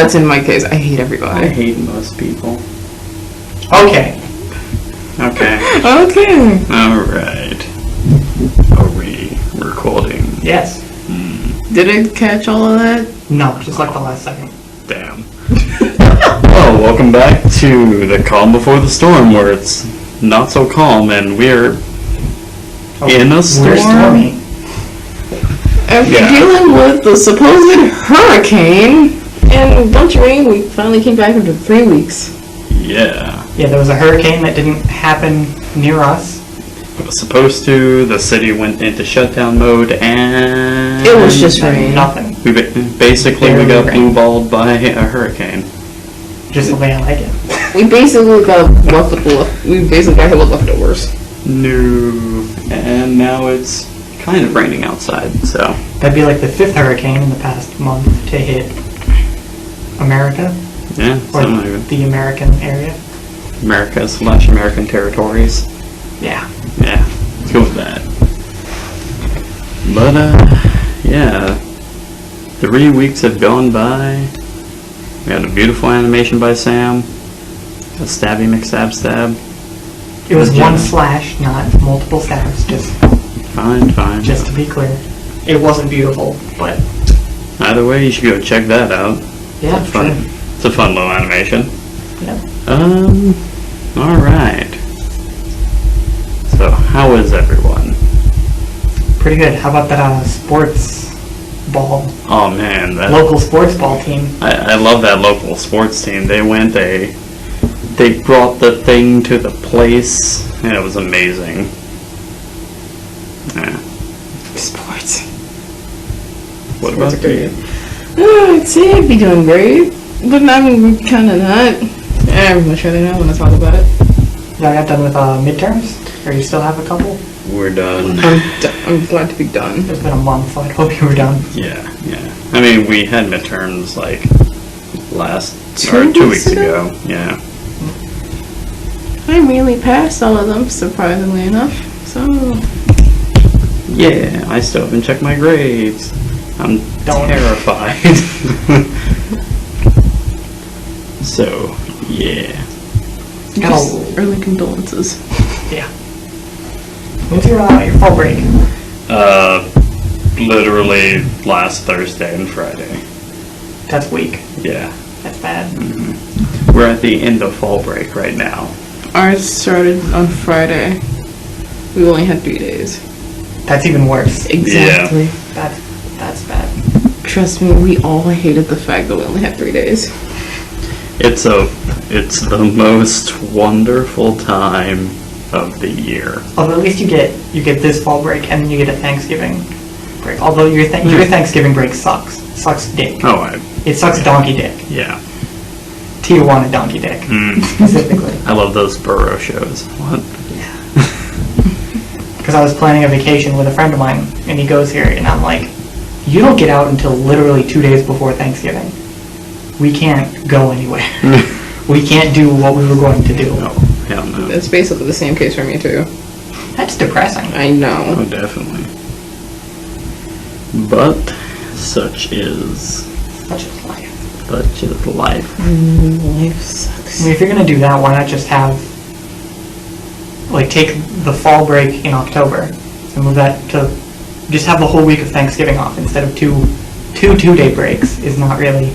That's in my case. I hate I everybody. hate most people. Okay. Okay. Okay. Alright. Are we recording? Yes. Did it catch all of that? No, just like the last second. Damn. Well, welcome back to the calm before the storm, where it's not so calm and we're in a storm. We're stormy. After Yeah. dealing with the supposed hurricane and a bunch of rain, we finally came back after 3 weeks. Yeah. Yeah, there was a hurricane that didn't happen near us. It was supposed to. The city went into shutdown mode, and It was just rain. Nothing. we basically Barely got rain. blue-balled by a hurricane. Just the way I like it. We basically got left with we basically got hit with leftovers. No. And now it's kind of raining outside, so. That'd be like the 5th hurricane in the past month to hit America, Yeah, or something like that. the American area. America/American territories. Yeah. Yeah, let's go with that. But, yeah. 3 weeks have gone by. We had a beautiful animation by Sam. A stabby McStab. It was Yeah. one slash, not multiple stabs, Fine. just to be clear. It wasn't beautiful, but Either way, you should go check that out. yeah, It's fun. sure. It's a fun little animation. Yeah. Alright. So, how is everyone? Pretty good. How about that sports ball, Oh man, that local sports ball team? I love that local sports team. They brought the thing to the place, and it was amazing. Yeah. Sports. What Sports about are you? I'd say I'd be doing great, but I'm kind of not. I'm not sure they know when I talk about it. Y'all got done with midterms? Or you still have a couple? We're done. I'm glad to be done. It's been a month, so I'd hope you were done. Yeah. I mean, we had midterms like Two 2 weeks weeks ago. Yeah. I mainly passed all of them, surprisingly enough. So Yeah, I still haven't checked my grades. I'm Don't. terrified. So, yeah. just early condolences. Yeah. When's your fall break? Literally last Thursday and Friday. That's weak. Yeah. That's bad. We're at the end of fall break right now. Ours started on Friday. We only had 3 days. That's even worse. Exactly. That's bad. Trust me, we all hated the fact that we only had 3 days. It's the most wonderful time of the year. Although at least you get this fall break and then you get a Thanksgiving break. Although your Thanksgiving break sucks. Sucks dick. Oh, It sucks donkey dick. yeah. Tijuana donkey dick. Specifically. I love those burrow shows. What? Because I was planning a vacation with a friend of mine and he goes here and I'm like, you don't get out until literally 2 days before Thanksgiving. We can't go anywhere. We can't do what we were going to do. No, hell no. It's basically the same case for me too. That's depressing. I know. Oh, definitely. But such is Such is life. life. Life I sucks. mean, if you're gonna do that, why not just take the fall break in October and move that to just have the whole week of Thanksgiving off instead of two 2-day breaks is not really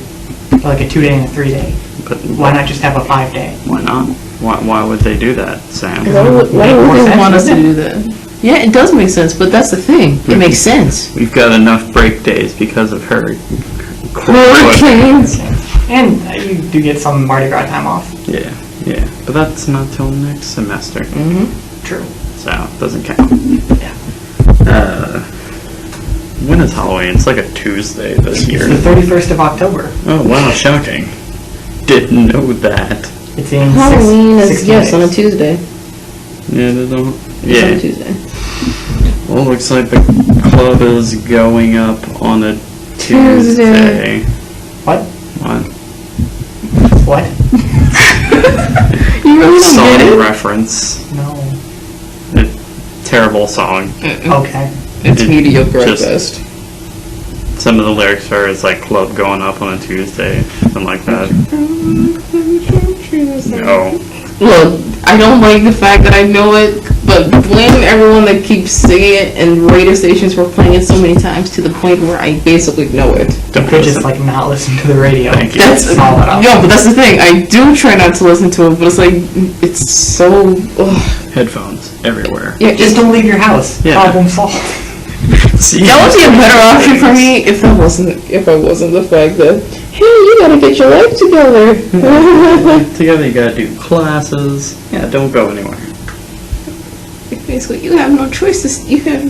like a 2-day and a 3-day. But Why not just have a 5-day? Why not? Why would they do that, Sam? Why would more they sense, want us to doesn't do that? Yeah, it does make sense, but that's the thing. It makes sense. We've got enough break days because of her. Hurricanes! And you do get some Mardi Gras time off. Yeah. But that's not till next semester, Mm-hmm. True. so it doesn't count. Yeah. When is Halloween? It's like a Tuesday this year. It's the 31st of October. Oh wow, shocking. Didn't know that. It's in Halloween is, 16 yes, on a days. Tuesday. Yeah, they don't. It's on a Yeah. Tuesday. Well, looks like the club is going up on a Tuesday. What? What? What? You really don't Song get it? reference. No. Terrible song. Okay. It's mediocre at Just- best. Some of the lyrics are, it's like club going up on a Tuesday, something like that. No. Look, I don't like the fact that I know it, but blame everyone that keeps singing it, and radio stations were playing it so many times to the point where I basically know it. You could just like not listen to the radio. Thank you. That's Solid up. but that's the thing. I do try not to listen to it, but it's like it's so. Ugh. Headphones everywhere. Yeah, Just don't leave your house. Yeah. Problem solved. See, that would be a better option for me if I wasn't the fact that hey, you gotta get your life together. Together you gotta do classes. Yeah, don't go anywhere. Basically, you have no choice. You have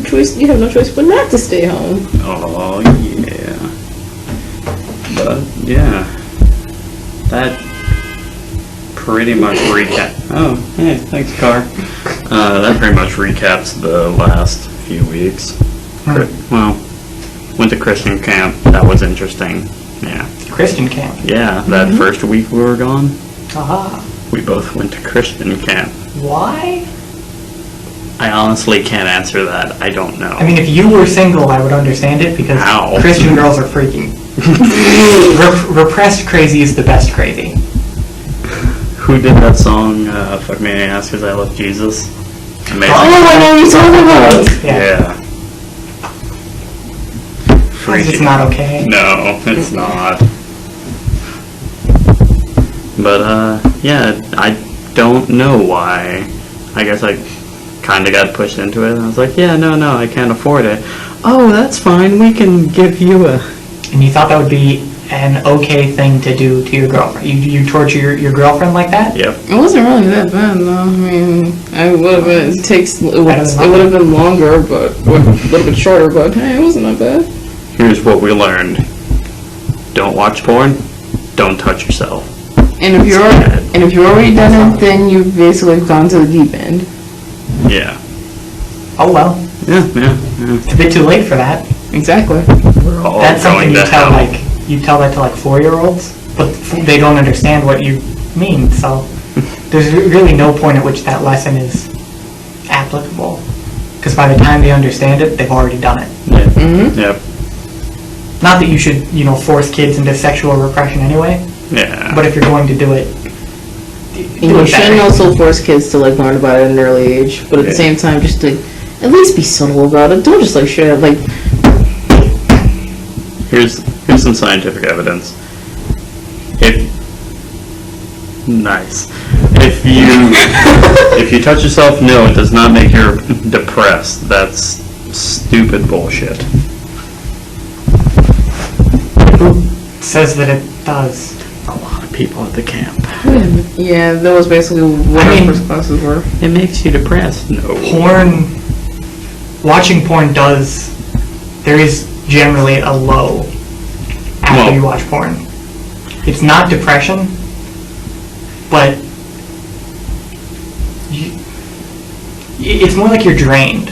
no choice but not to stay home. Oh yeah. But yeah, that pretty much Oh, hey, thanks, car. That pretty much recaps the last few weeks. Well, went to Christian camp. That was interesting. Yeah. Christian camp. Yeah, that first week we were gone, Aha. we both went to Christian camp. Why? I honestly can't answer that. I don't know. I mean, if you were single, I would understand it because Ow. Christian girls are freaky. Repressed crazy is the best crazy. Who did that song, Fuck Me in the Ass Because I Love Jesus? Amazing. Oh, I know what you're talking about. Yeah. Freaky. It's not okay. No, it's not. But, yeah, I don't know why. I guess I kind of got pushed into it. And I was like, yeah, no, I can't afford it. Oh, that's fine. We can give you a... And you thought that would be an okay thing to do to your girlfriend? You torture your girlfriend like that? Yep. It wasn't really that bad, though. I mean, I would have been. It would have been longer, but a little bit shorter. But hey, it wasn't that bad. Here's what we learned. Don't watch porn. Don't touch yourself. And if you're already done it, then you've basically gone to the deep end. Yeah. Oh well. Yeah. It's a bit too late for that. Exactly. We're all That's something going you to tell hell. you tell that to like 4-year-olds, but they don't understand what you mean. So there's really no point at which that lesson is applicable, because by the time they understand it, they've already done it. Yeah. Mm-hmm. Yep. Not that you should, force kids into sexual repression anyway. Yeah. But if you're going to do it, And do you it shouldn't better. also force kids to like learn about it at an early age, but at the Yeah. same time, just to at least be subtle about it. Don't just like share like. Here's some scientific evidence. If you touch yourself, no, it does not make you depressed. That's stupid bullshit. Who says that it does? A lot of people at the camp. Yeah, that was basically what I mean- our first classes were. It makes you depressed. No. Watching porn does, there is generally a low after Well- you watch porn. It's not depression, but it's more like you're drained.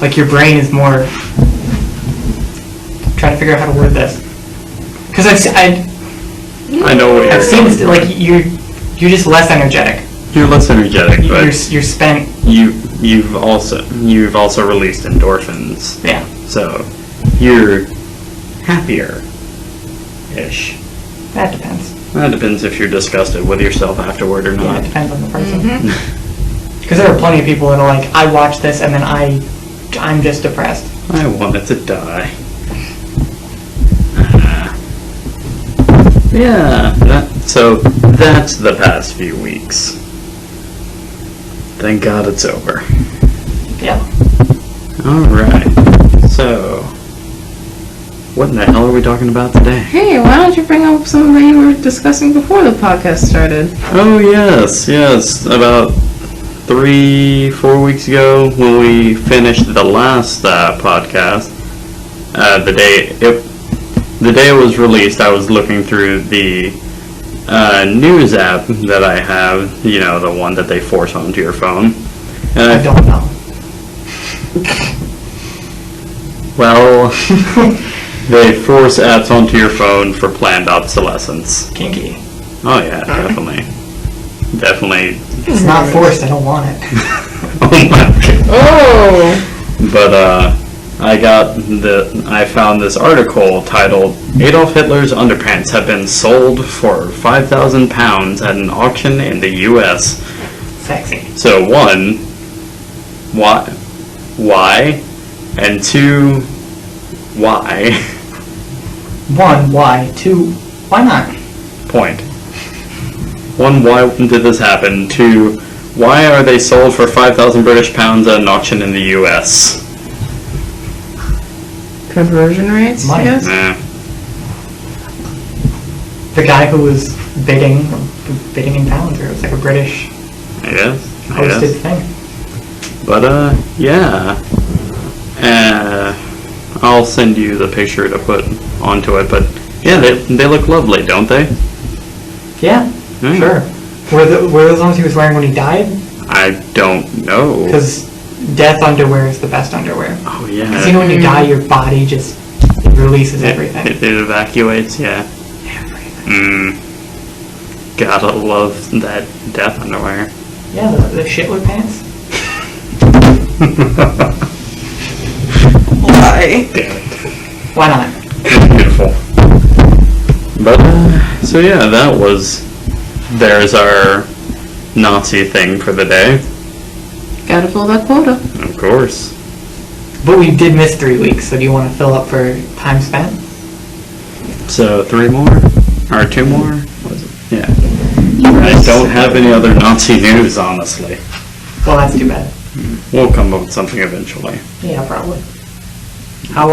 Like your brain is more, trying to figure out how to word this. Because I know what I've you're seen going this, like you're just less energetic. You're less energetic, but You're spent, you've also released endorphins. yeah. So you're happier ish. That depends. That depends if you're disgusted with yourself afterward or Yeah, not. it depends on the person. Because there are plenty of people that are like, I watch this and then I'm just depressed. I wanted to die. Yeah, so that's the past few weeks. Thank God it's over. Yeah. Alright, so what in the hell are we talking about today? Hey, why don't you bring up something that you were discussing before the podcast started? Oh yes, about 3-4 weeks ago when we finished the last podcast, the day it was released, I was looking through the news app that I have, the one that they force onto your phone. And I don't know. Well, they force apps onto your phone for planned obsolescence. Kinky. Oh yeah, definitely. Definitely. It's not forced, I don't want it. Oh my god. Oh! But, I found this article titled Adolf Hitler's underpants have been sold for £5,000 at an auction in the US. Sexy. So 1, why? And 2, why? 1, why? 2, why not? Point. 1, why did this happen? 2, why are they sold for 5,000 British pounds at an auction in the US? Conversion rates, I Money. guess? The guy who was bidding in pounds, or it was like a British I guess. posted thing. But, yeah. I'll send you the picture to put onto it, but yeah, they look lovely, don't they? Yeah, Mm. sure. Were those ones he was wearing when he died? I don't know. Because death underwear is the best underwear. Oh, yeah. Because you know when you die, your body just it releases everything. It evacuates, yeah. Everything. Gotta love that death underwear. Yeah, the shitler pants. Why? Damn it. Why not? Beautiful. But, so yeah, there's our Nazi thing for the day. Gotta fill that quota. Of course. But we did miss 3 weeks, so do you want to fill up for time spent? So 3 more? Or 2 more? What is it? Yeah. I don't have any other Nazi news, honestly. Well, that's too bad. We'll come up with something eventually. Yeah, probably. How,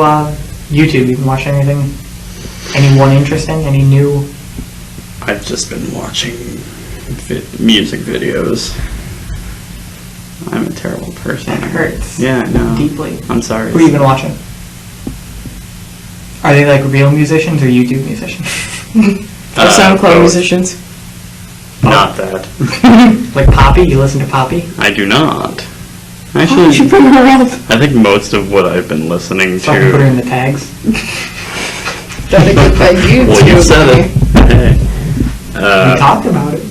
YouTube, you been watching anything? Anyone interesting? Any new? I've just been watching music videos. I'm a terrible person. That hurts. Yeah, I know. Deeply. I'm sorry. Who have you been watching? Are they like real musicians or YouTube musicians? Or SoundCloud both. musicians. Not that. Like Poppy? You listen to Poppy? I do not. Why don't Actually, you bring her up? I think most of what I've been listening So I can put her to. in the tags. Gotta get that YouTube. Well, you said it. Hey. We talked about it.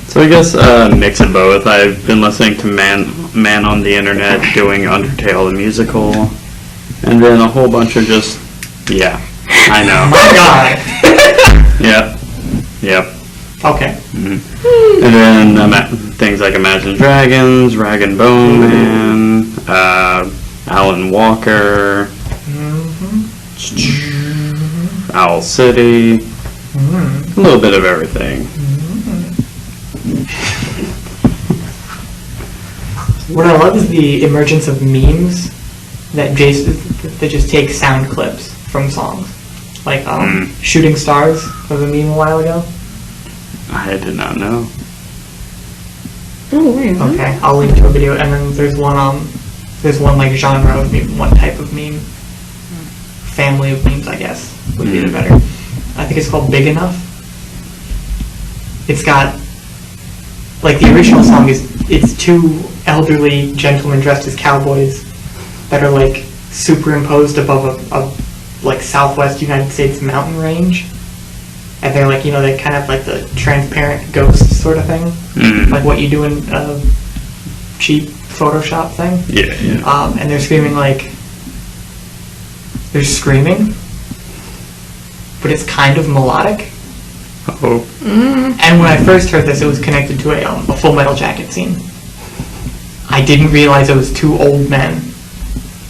So I guess mix of both. I've been listening to Man on the Internet doing Undertale the musical, and then a whole bunch of just I know. My God. Yep. Okay. And then things like Imagine Dragons, Rag and Bone Man, Alan Walker, Owl City, a little bit of everything. What I love is the emergence of memes that just take sound clips from songs. Like Shooting Stars was a meme a while ago. I did not know. Oh, wait. Okay, I'll link to a video, and then there's one like genre of meme, one type of meme, family of memes, I guess would be the better. I think it's called Big Enough. It's got like the original song it's 2 elderly gentlemen dressed as cowboys that are like superimposed above a like Southwest United States mountain range. And they're like, they kind of like the transparent ghost sort of thing. Like what you do in a cheap Photoshop thing. Yeah. And they're screaming they're screaming, but it's kind of melodic. Oh. And when I first heard this, it was connected to a Full Metal Jacket scene. I didn't realize it was 2 old men.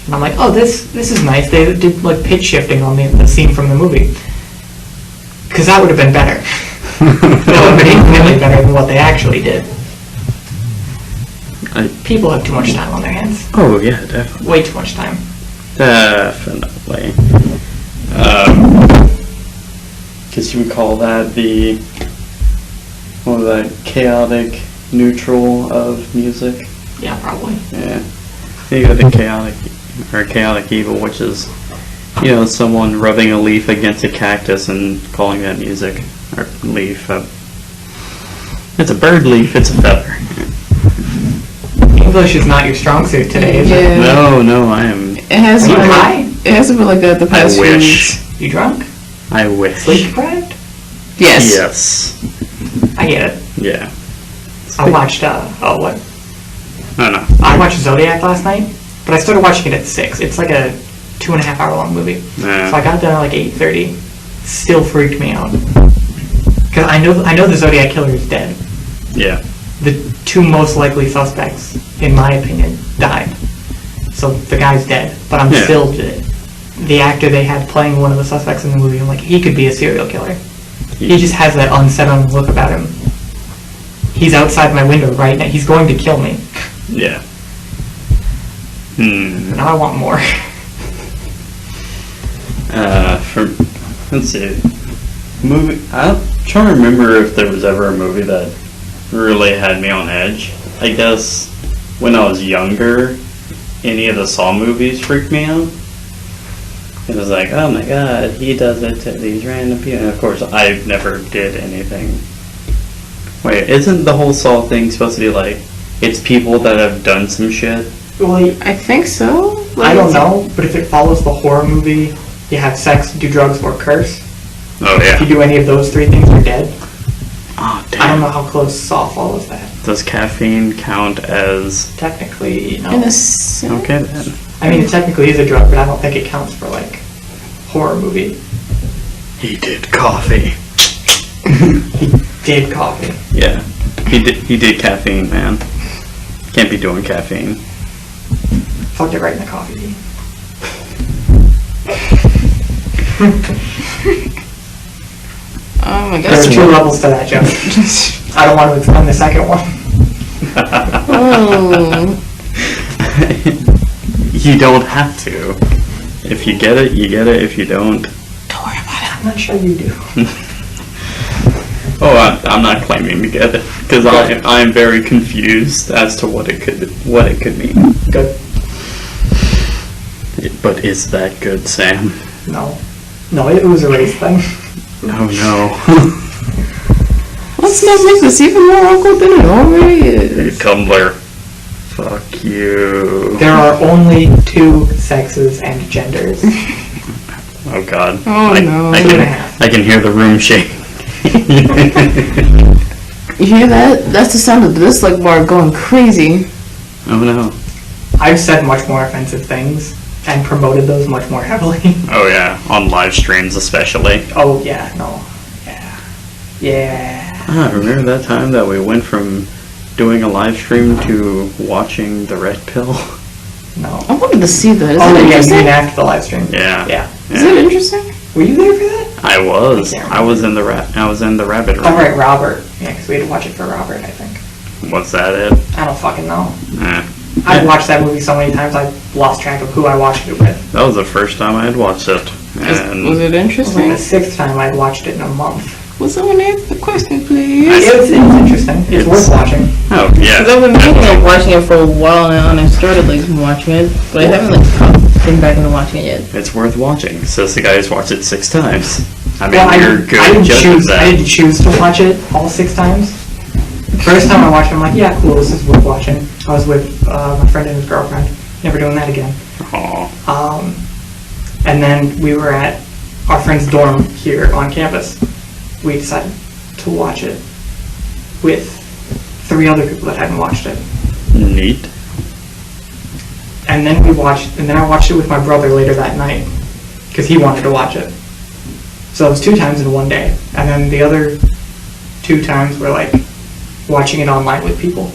And I'm like, oh, this is nice. They did like pitch shifting on the scene from the movie. Because that would have been better. That would have been infinitely better than what they actually did. People have too much time on their hands. Oh, yeah, definitely. Way too much time. Definitely. Guess you would call that the chaotic neutral of music. Yeah, probably. Yeah. You got the chaotic evil, which is, someone rubbing a leaf against a cactus and calling that music. Or leaf. It's a bird leaf, it's a feather. English is not your strong suit today, is it? Yeah. No, I am. It hasn't Are you been high? it hasn't been like that the past few wish. weeks. You drunk? I wish. Sleep deprived? Yes. Yes. I get it. Yeah. I watched, what? I don't know. I watched Zodiac last night, but I started watching it at 6. It's like a 2.5 hour long movie. Yeah. So I got done at like 8:30. Still freaked me out. Because I know the Zodiac Killer is dead. Yeah. The two most likely suspects, in my opinion, died. So the guy's dead. But I'm still... The actor they had playing one of the suspects in the movie, I'm like, he could be a serial killer. He just has that unsettling look about him. He's outside my window right now. He's going to kill me. Yeah. Now I want more. Let's see. Movie. I'm trying to remember if there was ever a movie that really had me on edge. I guess when I was younger, any of the Saw movies freaked me out. It was like, oh my god, he does it to these random people. And of course, I never did anything. Wait, isn't the whole Saw thing supposed to be like, it's people that have done some shit? Well, I think so. I don't know, but if it follows the horror movie, you have sex, do drugs, or curse. Oh If you yeah. do any of those three things, you're dead. Oh I don't know damn. how close Saw follows that. Does caffeine count as... Technically, no. In a sense. Okay then. I mean, it technically is a drug, but I don't think it counts for, like, horror movie. He did coffee. He did coffee. Yeah. He did caffeine, man. Can't be doing caffeine. Fucked it right in the coffee bean. Oh my god. There are two levels to that joke. I don't want to explain the second one. Oh. You don't have to. If you get it, you get it. If you don't... Don't worry about it. I'm not sure you do. Oh, I'm not claiming to get it. Because I'm very confused as to what it could mean. Good. But is that good, Sam? No. No, it was a race thing. Oh no. Let's not make this even more awkward than it already Hey, is. Tumblr. Fuck you. There are only two sexes and genders. Oh god. Oh, no. I 2.5. can hear the room shake. You hear that? That's the sound of this like bar going crazy. Oh no. I've said much more offensive things and promoted those much more heavily. Oh yeah, on live streams especially. Oh, yeah, no. Yeah. Yeah. Ah, remember that time that we went from doing a live stream to watching the Red Pill? No. I wanted to see that. Is Oh, it yeah, you interesting? mean after the live stream. Yeah. Yeah. Is it interesting? Were you there for that? I was. I can't I was in the rabbit room. Oh, right, Robert. Yeah, because we had to watch it for Robert, I think. Was that it? I don't fucking know. Eh. I've watched that movie so many times, I've lost track of who I watched it with. That was the first time I had watched it. And Was it It was like interesting? the sixth time I'd watched it in a month. Will someone answer the question, please? It's interesting. It's worth watching. Oh, yeah. Because I've been thinking of watching it for a while now, and I started like watching it, but I haven't like been back into watching it yet. It's worth watching, says the guy who's watched it 6 times. I mean, Well, you're good judge of that. I didn't choose to watch it all 6 times. First time I watched it, I'm like, yeah, cool, this is worth watching. I was with my friend and his girlfriend. Never doing that again. Aw. And then we were at our friend's dorm here on campus. We decided to watch it with 3 other people that hadn't watched it. Neat. And then I watched it with my brother later that night because he wanted to watch it. So it was 2 times in one day. And then the other 2 times were like watching it online with people.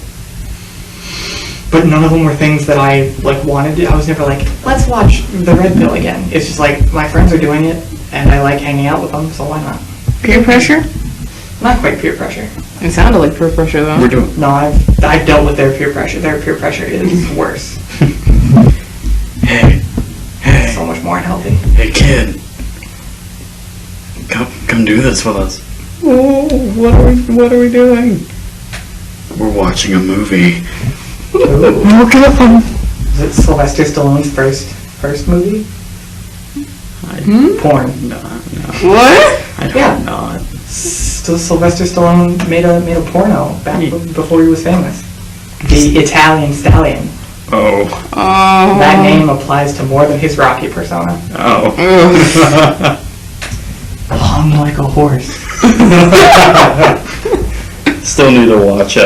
But none of them were things that I like wanted to. I was never like, let's watch The Red Pill again. It's just like my friends are doing it and I like hanging out with them, so why not? Peer pressure? Not quite peer pressure. It sounded like peer pressure though. We're doing... No, I've dealt with their peer pressure. Their peer pressure is worse. Hey, So much more unhealthy. hey kid. Come do this with us. Oh, what are we doing? We're watching a movie. Ooh. Okay. Is it Sylvester Stallone's first movie? Porn. No. What? I hope Yeah. not. Sylvester Stallone made a porno back before he was famous. The Italian Stallion. Oh. Oh. That name applies to more than his Rocky persona. Oh. Ugh. Hung like a horse. Still need to watch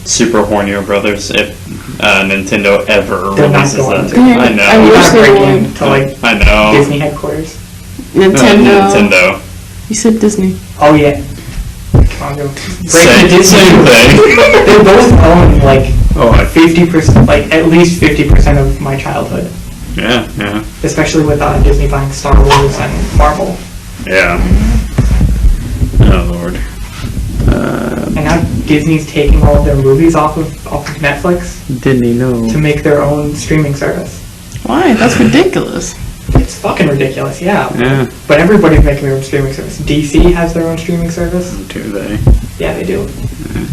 Super Hornio Brothers. If Nintendo ever They're not releases going that. to. I I know. You wish gotta they break would. into like I know. Disney headquarters. Nintendo. Nintendo. You said Disney. Oh yeah. Come on, go. Break Same, into Disney. same thing. They both own like Oh, 50%, like at least 50% of my childhood, yeah, yeah, especially with Disney buying Star Wars and Marvel. yeah. Oh Lord. And now Disney's taking all of their movies off of Netflix Didn't he know? to make their own streaming service. Why? That's ridiculous. It's fucking ridiculous, yeah. Yeah. But everybody's making their own streaming service. DC has their own streaming service. Do they? Yeah, they do.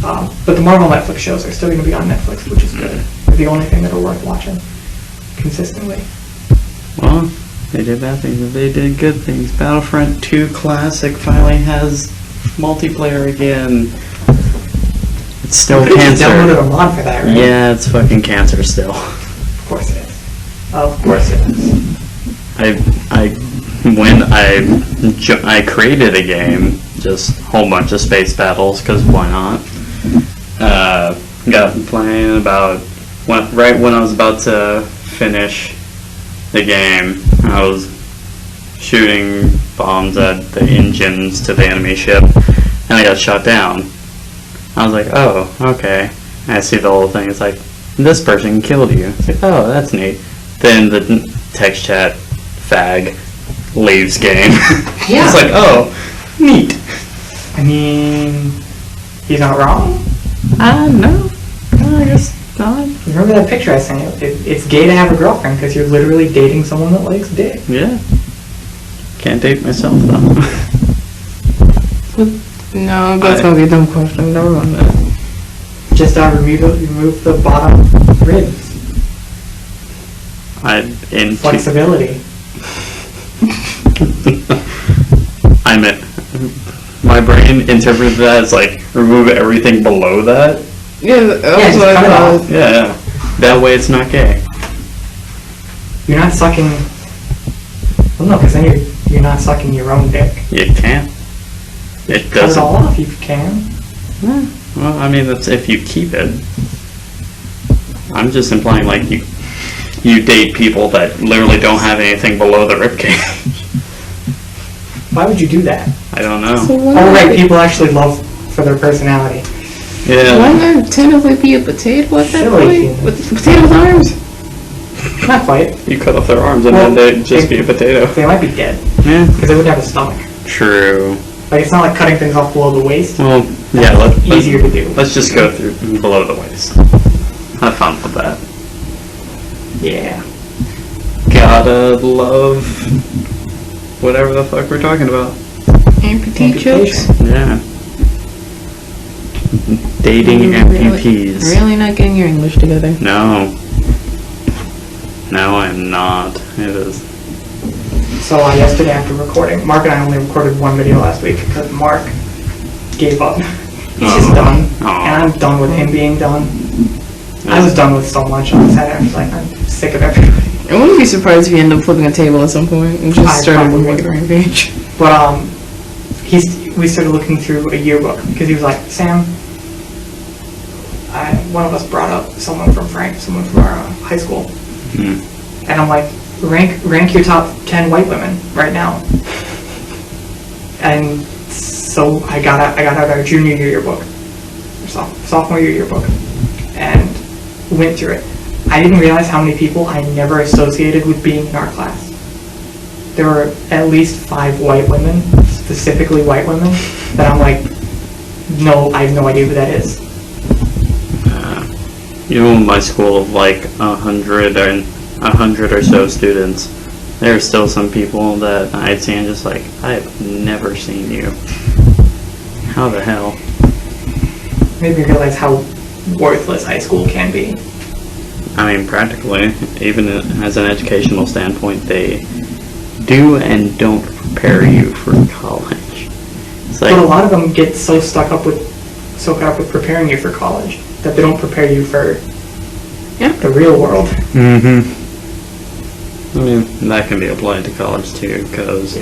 But the Marvel Netflix shows are still going to be on Netflix, which is good. They're the only thing that are worth watching consistently. Well, they did bad things. They did good things. Battlefront 2 Classic finally has multiplayer again. It's still You just downloaded cancer. a mod for that, right? Yeah, it's fucking cancer still. Of course it is. Of course it is. I created a game, just a whole bunch of space battles, because why not? Got playing right when I was about to finish the game, I was shooting bombs at the engines to the enemy ship, and I got shot down. I was like, oh, okay. And I see the whole thing, it's like, this person killed you. It's like, oh, that's neat. Then the text chat fag leaves game. Yeah. It's like, oh, neat. I mean, he's not wrong. No. I guess not. Remember that picture I sent you? It's gay to have a girlfriend because you're literally dating someone that likes dick. Yeah. Can't date myself, though. No, that's gonna be a dumb question. Never mind that. Just remove the bottom ribs. Flexibility. I meant, my brain interpreted that as like, remove everything below that. Yeah, that's just what cut I it thought. off. Yeah. That way it's not gay. You're not sucking. Well, no, because then you're not sucking your own dick. You can't. It Cut it doesn't. all off. You can. Well, I mean, that's if you keep it. I'm just implying like you date people that literally don't have anything below the ribcage. Why would you do that? I don't know. So why Oh, not- right. People actually love for their personality. Yeah. Why not technically be a potato at that Silly point? human. With potato's arms? Not quite. You cut off their arms and Well, then they'd just be a potato. They might be dead Yeah. because they wouldn't have a stomach. True. Like it's not like cutting things off below the waist. Well, yeah. Easier to do. Let's just go through below the waist. Have fun with that. Yeah. Gotta love whatever the fuck we're talking about. Amputee jokes? Amputation. Yeah. Dating amputees. Really not getting your English together. No. No, I'm not. It is. So yesterday after recording, Mark and I only recorded one video last week because Mark gave up. He's just done. Aw. And I'm done with him being done. I was done with so much on Saturday. I was like, I'm sick of everybody. I wouldn't be surprised if you end up flipping a table at some point and I just started probably making a rampage. But we started looking through a yearbook because he was like, Sam, one of us brought up someone from our high school, and I'm like, rank your top 10 white women right now. And so I got out our junior year yearbook, or sophomore year yearbook, and went through it. I didn't realize how many people I never associated with being in our class. There were at least 5 white women, specifically white women, that I'm like, no, I have no idea who that is. You know, in my school of like 100 or so students, there are still some people that I'd see and just like, I have never seen you. How the hell? Made me realize how worthless high school can be. I mean, practically, even as an educational standpoint, they do and don't prepare you for college. It's like, But a lot of them get so caught up with preparing you for college that they don't prepare you for the real world. I mean, that can be applied to college too, because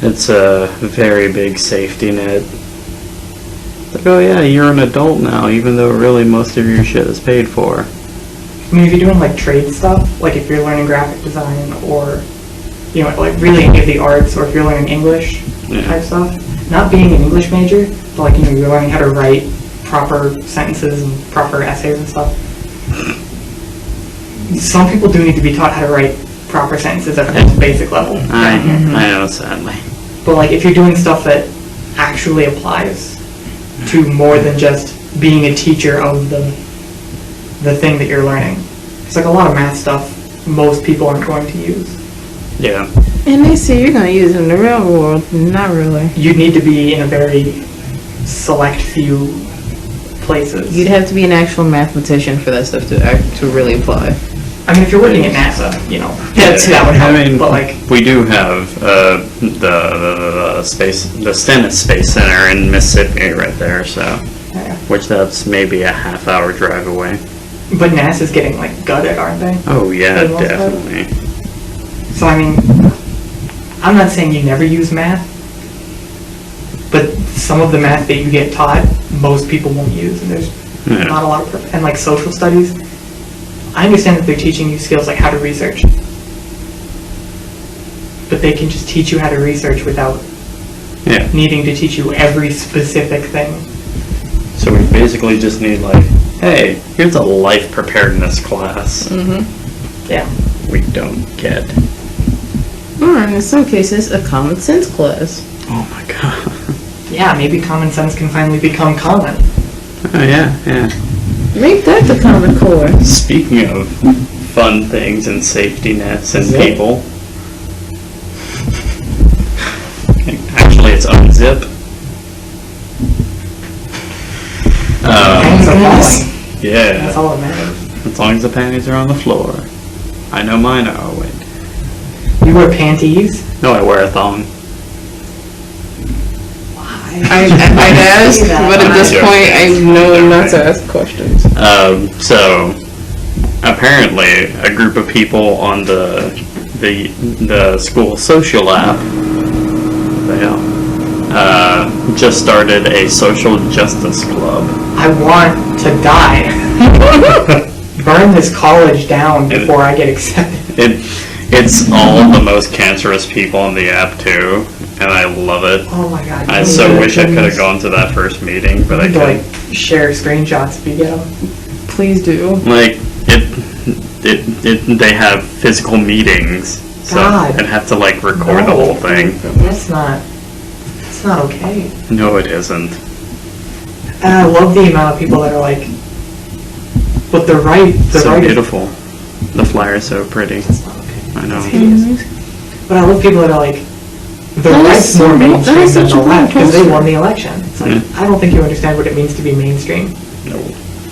it's a very big safety net. It's like, oh yeah, you're an adult now, even though really most of your shit is paid for. I mean, if you're doing like trade stuff, like if you're learning graphic design or, you know, like really any of the arts, or if you're learning English type stuff, not being an English major, but like, you know, you're learning how to write proper sentences and proper essays and stuff. Some people do need to be taught how to write proper sentences at the most basic level. I know, sadly. But like, if you're doing stuff that actually applies to more than just being a teacher of the thing that you're learning. It's like a lot of math stuff most people aren't going to use. Yeah. And they say you're gonna use it in the real world. Not really. You'd need to be in a very select few places. You'd have to be an actual mathematician for that stuff to really apply. I mean, if you're working at NASA, you know, that would help. I mean, but like, we do have the Stennis Space Center in Mississippi right there, so yeah. which that's maybe a half-hour drive away. But NASA's getting like gutted, aren't they? Oh yeah, For the most part. definitely. So I mean, I'm not saying you never use math, but some of the math that you get taught, most people won't use, and there's not a lot of and like social studies. I understand that they're teaching you skills like how to research, but they can just teach you how to research without needing to teach you every specific thing. So we basically just need like, hey, here's a life preparedness class. Yeah. We don't get. Or in some cases, a common sense class. Oh my god. Yeah, maybe common sense can finally become common. Oh yeah. Make that the Common Core. Speaking of fun things and safety nets and people, actually it's unzip. Panties are falling. Yeah. That's all that matters. As long as the panties are on the floor. I know mine are. Oh, wait. You wear panties? No, I wear a thong. I'd ask, but at this point, I know not to ask questions. So apparently, a group of people on the school social app, just started a social justice club. I want to die. Burn this college down before I get accepted. It's all the most cancerous people on the app too, and I love it. Oh my god. I so wish I could have gone to that first meeting, but I to couldn't. like share screenshots if you get them. Please do. Like they have physical meetings, so God. I'd have to like record the whole thing. That's not okay. No, it isn't. And I love the amount of people that are like, but the right So beautiful. The flyer is so pretty. That's not okay. I know. It's hideous. But I love people that are like, the right's more mainstream than the left because they won the election. It's like, I don't think you understand what it means to be mainstream. No.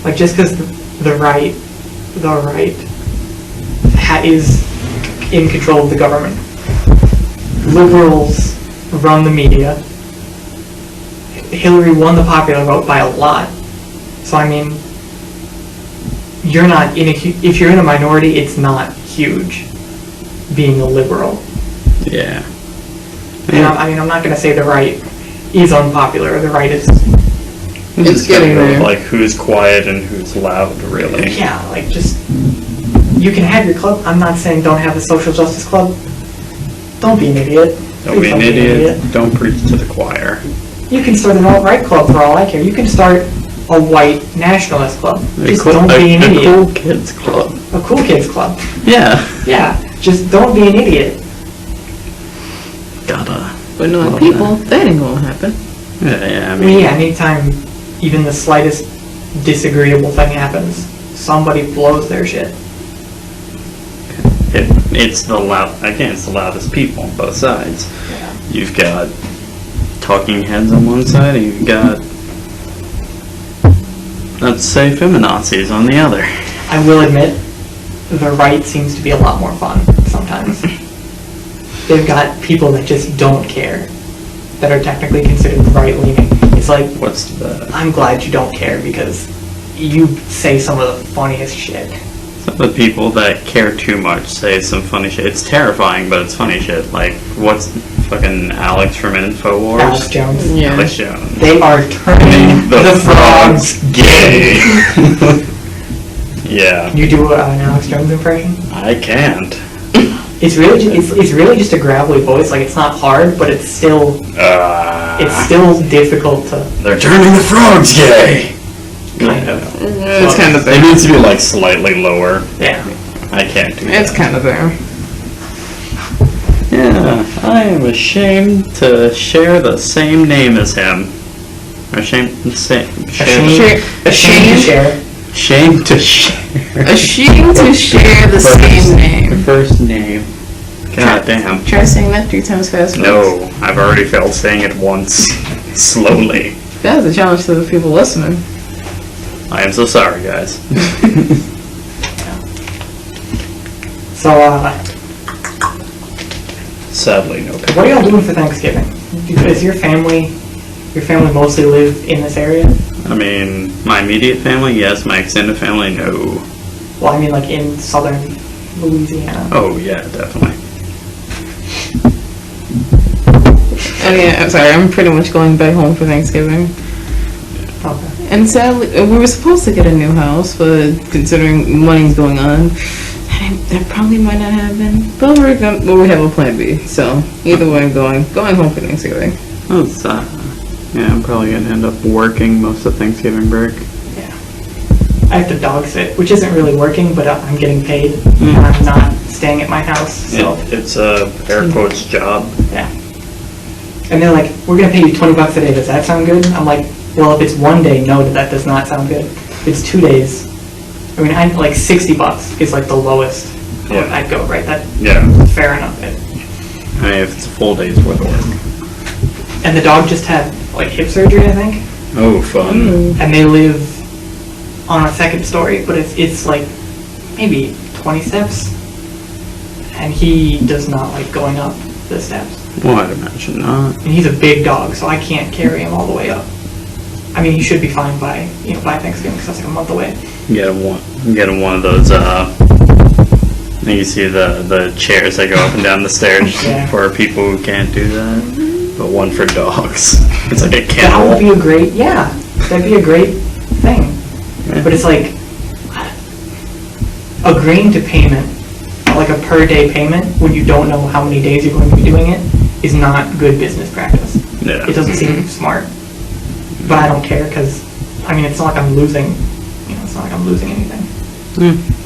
Like, just because the right is in control of the government. Liberals run the media. Hillary won the popular vote by a lot. So I mean, you're not in if you're in a minority, it's not huge being a liberal. Yeah. And I'm not going to say the right is unpopular. The right is. It's getting there. Like who's quiet and who's loud, really. Yeah, like just you can have your club. I'm not saying don't have a social justice club. Don't be an idiot. Don't be an idiot. Don't preach to the choir. You can start an alt-right club for all I care. You can start a white nationalist club. Just don't be an idiot. A cool kids club. A cool kids club. Yeah. Yeah, just don't be an idiot. Gotta. But knowing people, that ain't gonna happen. Yeah, I I mean. mean, yeah, anytime even the slightest disagreeable thing happens, somebody blows their shit. It's the loudest people on both sides. Yeah. You've got talking heads on one side, and you've got, let's say, feminazis on the other. I will admit, the right seems to be a lot more fun sometimes. They've got people that just don't care, that are technically considered right-leaning. It's like, I'm glad you don't care because you say some of the funniest shit. Some of the people that care too much say some funny shit. It's terrifying, but it's funny shit. Like, what's fucking Alex from InfoWars? Alex Jones. Yeah. Alex Jones. They are turning the frogs gay. Yeah. You do an Alex Jones impression? I can't. It's really just a gravelly voice. Like, it's not hard, but it's still difficult to. They're turning the frogs gay. Kind of. It's kind of It there. needs to be like slightly lower. Yeah. I can't do that. It's kind of there. Yeah, I am ashamed to share the same name as him. Ashamed to share. Ashamed to share. Ashamed to share. Ashamed to share the same name. First name. God damn. Try saying that 3 times fast. No, I've already failed saying it once. Slowly. That's a challenge to the people listening. I am so sorry, guys. So, Sadly, no. what are y'all doing for Thanksgiving? Does your family mostly live in this area? I mean, my immediate family, yes. My extended family, no. Well, I mean, like in southern Louisiana. Oh, yeah, definitely. Oh yeah, I'm sorry. I'm pretty much going back home for Thanksgiving. Okay. And sadly, we were supposed to get a new house, but considering money's going on, that probably might not happen. But we have a plan B. So either way, I'm going home for Thanksgiving. Oh, yeah, I'm probably going to end up working most of Thanksgiving break. Yeah. I have to dog sit, which isn't really working, but I'm getting paid. Mm. And I'm not staying at my house, so. It's a air quotes job. Yeah. And they're like, we're going to pay you $20 a day. Does that sound good? I'm like, well, if it's one day, no, that does not sound good. If it's 2 days, I mean, like $60 is like the lowest Yeah. I'd go, right? That's Yeah. fair enough. I mean, if it's a full day's worth of work. And the dog just had like hip surgery, I think. Oh, fun. And they live on a second story, but it's like maybe 20 steps. And he does not like going up the steps. Well, I'd imagine not. And he's a big dog, so I can't carry him all the way up. I mean, he should be fine by Thanksgiving, because that's like a month away. Get him one of those, you see the chairs that go up and down the stairs Yeah. for people who can't do that. But one for dogs. It's like a That kennel. would be that'd be a great thing. Yeah. But it's like, agreeing to payment, like a per day payment, when you don't know how many days you're going to be doing it, is not good business practice. Yeah. It doesn't seem smart. But I don't care, because, I mean, it's not like I'm losing, it's not like I'm losing anything.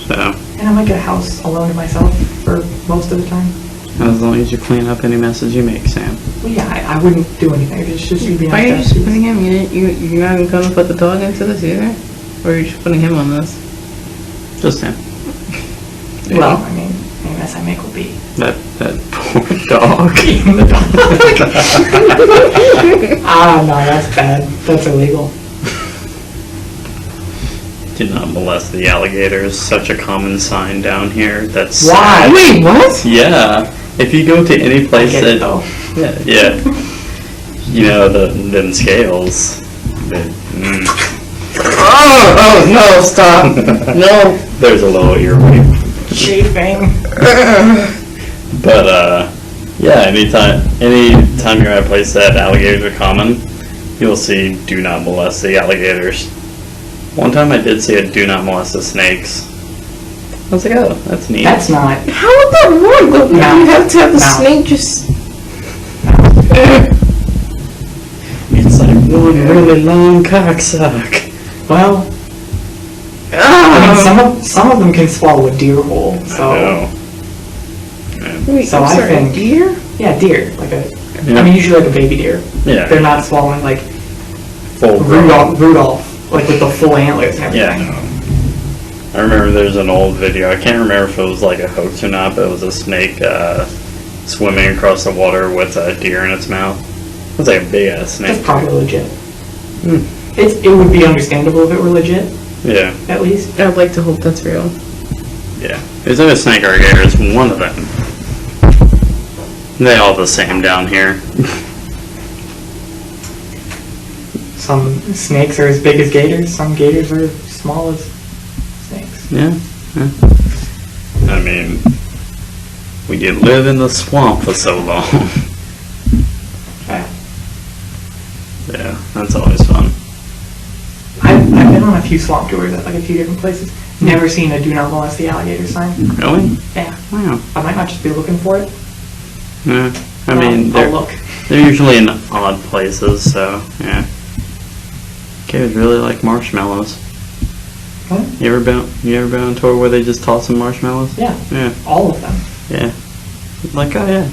So, And I might get a house alone to myself for most of the time. as long as you clean up any messes you make, Sam. Well, yeah, I wouldn't do anything. It's just you'd be Why are you nice just to putting him? You're not going to put the dog into this either? Or are you just putting him on this? Just him. Well, I mean, any mess I make will be That poor dog. eating the dog. Ah, no, that's bad. That's illegal. Do not molest the alligators. Such a common sign down here. That's Why? Wait, what? Yeah. If you go to any I place get it, that though. yeah, you know them scales. Oh, no, stop. No. There's a little earwig. Chafing. But yeah, anytime you're at a place that alligators are common, you'll see "do not molest the alligators." One time I did see a "do not molest the snakes." I was like, oh, that's neat. That's not. How would that work? Look, No. you have to have the No. snake just... It's like one really long cocksock. Well, I mean, some of them can swallow a deer whole. So Wait, So I'm I sorry, think- deer? yeah, deer. Like a. Yeah. I mean, usually like a baby deer. Yeah. They're not swallowing like Full grown. Rudolph, like with the full antlers and Yeah, everything. no. I remember there's an old video. I can't remember if it was like a hoax or not, but it was a snake swimming across the water with a deer in its mouth. It was like a big ass snake. That's probably legit. Hmm. It would be understandable if it were legit, Yeah, at least. I'd like to hope that's real. yeah. There's like a snake alligator. It's one of them. They all the same down here. Some snakes are as big as gators. Some gators are small as snakes. Yeah. I mean, we did live in the swamp for so long. Yeah. Yeah, that's always fun. I've been been on a few swamp tours at like a few different places. Never seen a do not molest the alligator sign. Really? Yeah. Wow. I might not just be looking for it. Yeah. I mean, I'll look. they're usually in odd places, so yeah. Kids really like marshmallows. What? You ever been on tour where they just toss some marshmallows? Yeah. Yeah. All of them. Yeah. Like, oh yeah.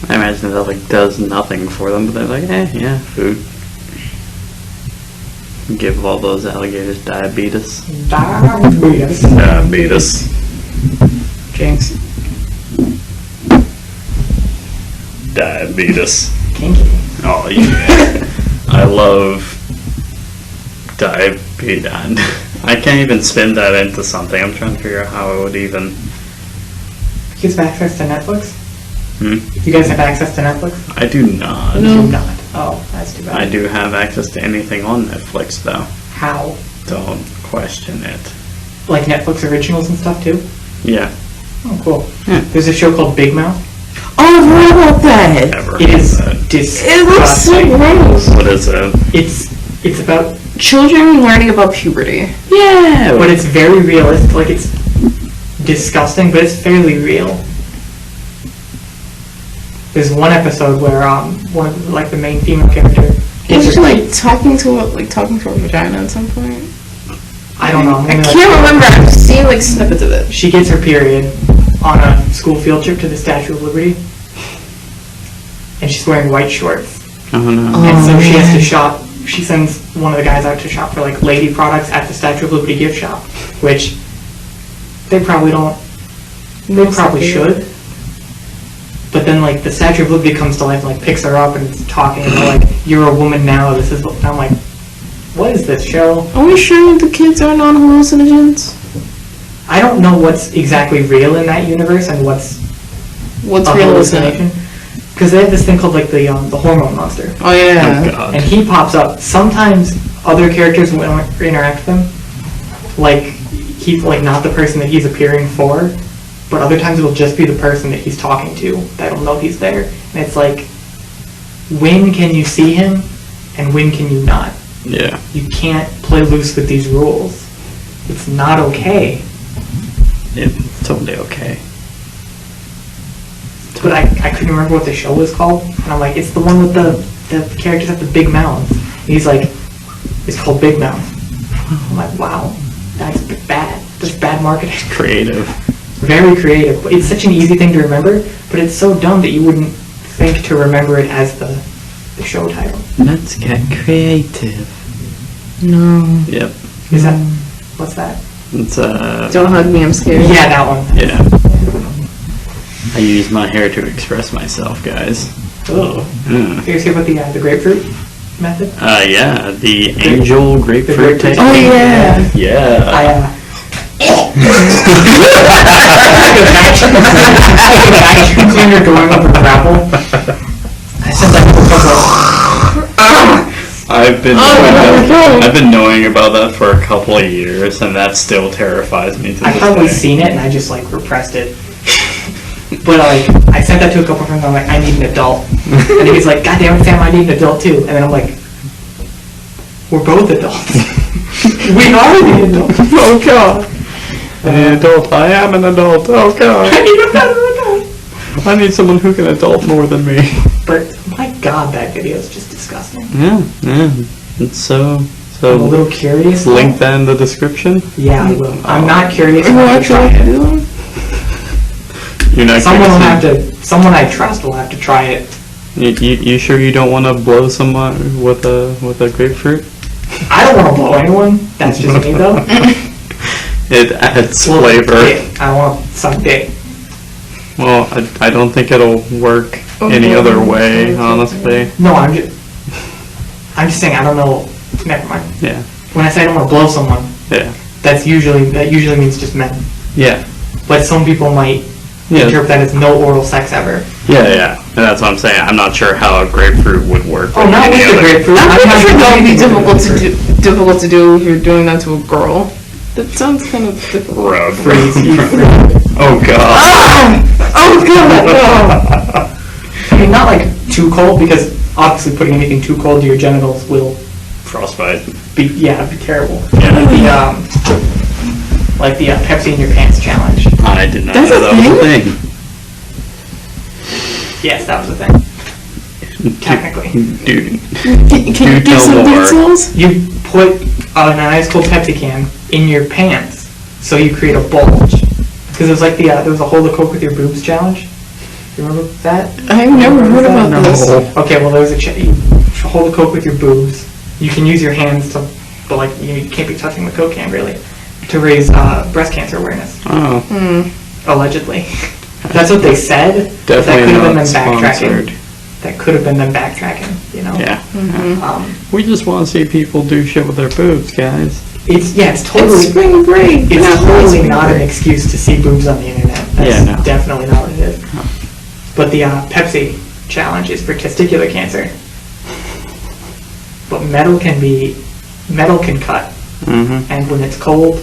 I imagine that like does nothing for them, but they're like, yeah, food. Give all those alligators diabetes. Diabetes. Jinx. Diabetes. Kinky. Oh yeah. I love diabetes. I can't even spin that into something. I'm trying to figure out how I would even. You guys have access to Netflix? Hmm? You guys have access to Netflix? I do not. You do not. Oh, that's too bad. I do have access to anything on Netflix though. How? Don't question it. Like Netflix originals and stuff too? Yeah. Oh, cool. Yeah. There's a show called Big Mouth. Oh, I've heard about that. Never It heard is of that. It looks so disgusting. gross. What is it? It's about, Children learning about puberty. Yeah. but it's very realistic. Like it's disgusting, but it's fairly real. There's one episode where one of like the main female character gets Is she her like talking to a vagina at some point? I don't know. I can't remember. I've seen like snippets of it. She gets her period on a school field trip to the Statue of Liberty, and she's wearing white shorts. Oh no. And so she has to man. shop. She sends one of the guys out to shop for like lady products at the Statue of Liberty gift shop, which they probably don't. They probably should. But then like the Statue of Liberty comes to life and like picks her up and it's talking and they're like, "You're a woman now. This is." And I'm like, "What is this show?" Are we sure the kids are non-hallucinogens? I don't know what's exactly real in that universe and what's What's a real is that? hallucination. Because they have this thing called like the hormone monster. Oh yeah. Oh god. And he pops up. Sometimes other characters will interact with him, like he's like not the person that he's appearing for, but other times it'll just be the person that he's talking to that'll know he's there. And it's like, when can you see him, and when can you not? Yeah. You can't play loose with these rules. It's not okay. It's totally okay. But I couldn't remember what the show was called, and I'm like, it's the one with the characters have the big mouths. And he's like, it's called Big Mouth. I'm like, wow, that's bad. That's bad marketing. Creative. Very creative. But it's such an easy thing to remember, but it's so dumb that you wouldn't think to remember it as the show title. Let's get creative. No. Yep. Is that, what's that? It's Don't hug me. I'm scared. Yeah, that one. yeah. I use my hair to express myself, guys. Oh. Mm. You guys hear about the grapefruit method? Yeah, the angel grapefruit grapefruit technique. Oh yeah. Yeah. I vacuum cleaner going over gravel. I said that I've been I've been knowing about that for a couple of years, and that still terrifies me to I've this probably day. seen it and I just like repressed it. But like, I sent that to a couple of friends. I'm like, I need an adult, and he's like, God damn it, Sam, I need an adult too. And then I'm like, we're both adults. We are the adults. Oh god. An adult. I am an adult. Oh god. I need a better adult. I need someone who can adult more than me. But my God, that video is just disgusting. Yeah. It's so. I'm a little curious. though. Link that in the description. Yeah, I will. I'm not curious Who enough to try actually it. do? You're not curious. Someone I trust will have to try it. You sure you don't want to blow someone with a grapefruit? I don't want to blow anyone. That's just me though. It adds Well, flavor. dick. I want some dick. Well, I don't think it'll work any other way, honestly. No, I'm just saying I don't know. Never mind. Yeah. When I say I don't want to blow someone, Yeah. that usually means just men. Yeah. But some people might Yeah. interpret that as no oral sex ever. Yeah. And that's what I'm saying. I'm not sure how a grapefruit would work. Oh, not any with the other- grapefruit. I'm pretty sure that would be difficult difficult to do if you're doing that to a girl. That sounds kind of difficult. Rub. Crazy. Oh god. Oh god! I mean, not like too cold, because obviously putting anything too cold to your genitals will frostbite. It'd be terrible. Yeah. Like the Pepsi in your pants challenge. I did not That's know a that was a thing. Yes, that was a thing. Technically. Dude. Can you give tell some more. You details? put an ice cold Pepsi can in your pants, so you create a bulge. Because it was like there was a hold the Coke with your boobs challenge. You remember that? I've never heard about this. Okay, well there was you hold the Coke with your boobs. You can use your hands to, but like you can't be touching the Coke can really, to raise breast cancer awareness. Oh. Allegedly. That's what they said. Definitely that could have been not them backtracking. sponsored. That could have been them backtracking, you know? Yeah. Mm-hmm. We just want to see people do shit with their boobs, guys. It's totally... It's spring break. It's Not totally spring not an break. excuse to see boobs on the internet. That's Yeah, no. definitely not what it is. But the Pepsi challenge is for testicular cancer. But metal can cut. Mm-hmm. And when it's cold,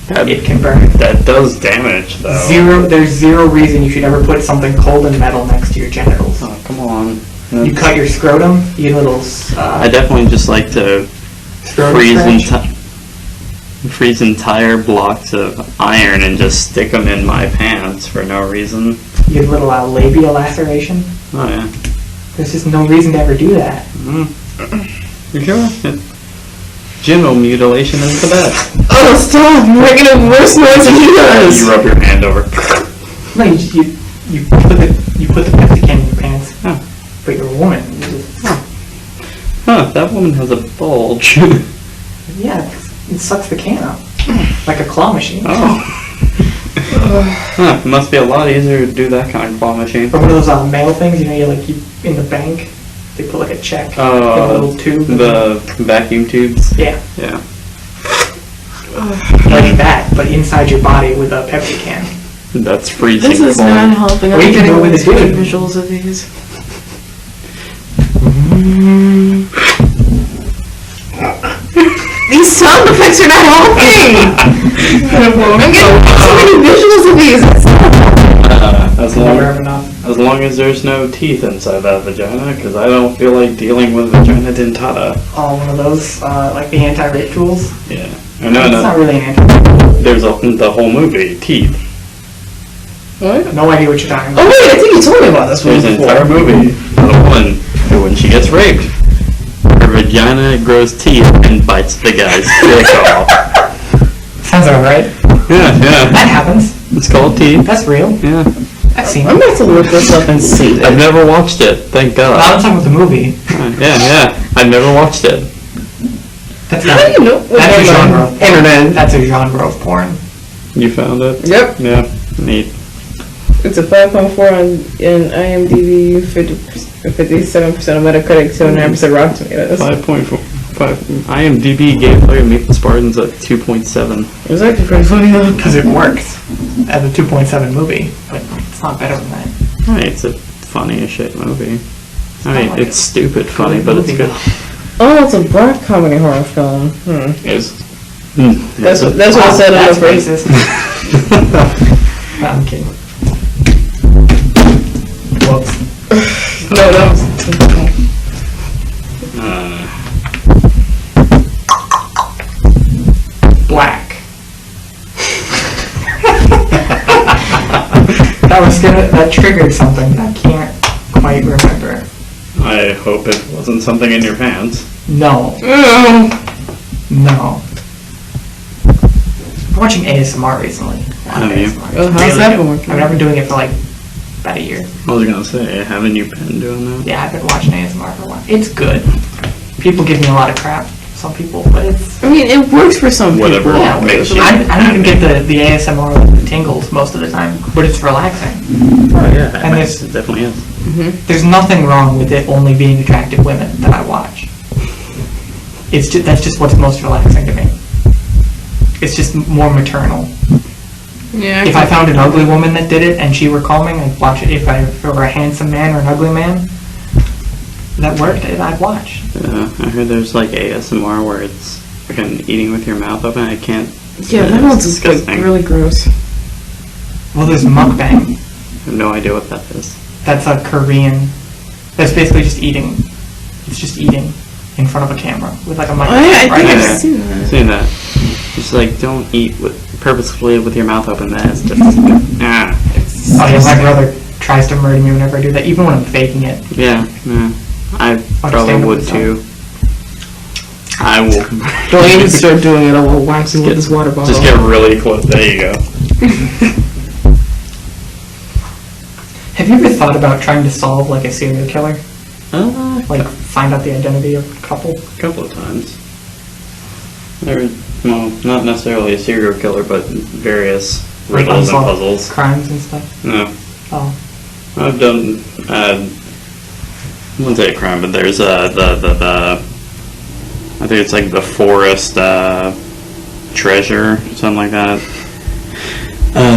That, it can burn. that does damage, though. There's zero reason you should ever put something cold and metal next to your genitals. Oh, come on. You cut your scrotum, you little I definitely just like to scrotum scratch. freeze entire blocks of iron and just stick them in my pants for no reason. You get a little labia laceration. Oh, yeah. There's just no reason to ever do that. You sure? Genital mutilation is the best. Oh, stop! You're making a worse noise than he does. You rub your hand over. No, you put the Pepsi can in your pants. Oh. But you're a woman. You just, Huh, that woman has a bulge. yeah, it sucks the can up. Like a claw machine. Oh. Huh, it must be a lot easier to do that kind of claw machine. Or one of those mail things, you know, you in the bank, they put like a check in a little tube. The vacuum tubes. Yeah, Yeah. like that, but inside your body with a Pepsi can. That's freezing This is cold. not helping. I'm What are you getting doing all with these the dude? visuals of these. These sound effects are not helping! I'm getting so many visuals of these. Never have enough. As long as there's no teeth inside that vagina, because I don't feel like dealing with vagina dentata. Oh, one of those, like the anti-rape tools. Yeah. I It's know, not really an anti-rape. there's the whole movie, Teeth. What? No idea what you're talking Oh about. wait, I think you told me about this one There's an before. entire movie. The one when she gets raped, her vagina grows teeth and bites the guy's dick off. Sounds alright. Yeah, That yeah. happens. It's called Teeth. That's real. Yeah. I've seen I'm it. about to look this up and see I've this. never watched it, thank No, I'm God. talking about the movie. Yeah. I've never watched it. That's How do you know? That's a genre of porn. Internet. That's a genre of porn. You found it? Yep. Yeah. Neat. It's a 5.4 in IMDb, 57% of Metacritic, 79% Rotten Tomatoes. 5.5. IMDb gave Player Meet the Spartans a 2.7. It was actually pretty funny though. Because it works as a 2.7 movie, but it's not better than that. Right, it's a funny as shit movie. I not mean, like it's stupid funny, good but it's movie, good. though. Oh, it's a black comedy horror film. It's, That's what it said on the That's first. racist. No, I'm kidding. Whoops. No, that was. Black. That triggered something I can't quite remember. I hope it wasn't something in your pants. No. No. I'm watching ASMR recently. Have you? Oh, how's that been working? I've been doing it for like about a year. I was gonna say, haven't you been doing that? Yeah, I've been watching ASMR for a while. It's good. People give me a lot of crap. Some people, but it's. I mean, it works for some Whatever people. Yeah, makes you I don't even happy. get the ASMR like, the tingles most of the time, but it's relaxing. Oh yeah, And it definitely is. There's nothing wrong with it only being attractive women that I watch. That's just what's most relaxing to me. It's just more maternal. Yeah. If I found an ugly woman that did it and she were calming, I'd watch it. If I were a handsome man or an ugly man that worked, I'd watch. I heard there's like ASMR where it's fucking eating with your mouth open. I can't. Yeah, that one's just like disgusting. really gross. Well, there's mukbang. I have no idea what that is. That's a Korean. That's basically just eating. It's just eating. in front of a camera with like a Oh, microphone. yeah, I right? think Yeah. I've seen that. Seen that. It's like, don't eat purposefully with your mouth open. That's just ah. Oh yeah, my brother tries to murder me whenever I do that, even when I'm faking it. Yeah. I probably would too. I will. Don't even start doing it. I will wax you with this water bottle. Just get really close. There you go. Have you ever thought about trying to solve like a serial killer? Like A find out the identity of a couple? couple of times. Well, not necessarily a serial killer, but various Like riddles and unsolved puzzles. crimes and stuff? No, Oh. I've done. I wouldn't say a crime, but there's the. I think it's like the forest treasure, something like that.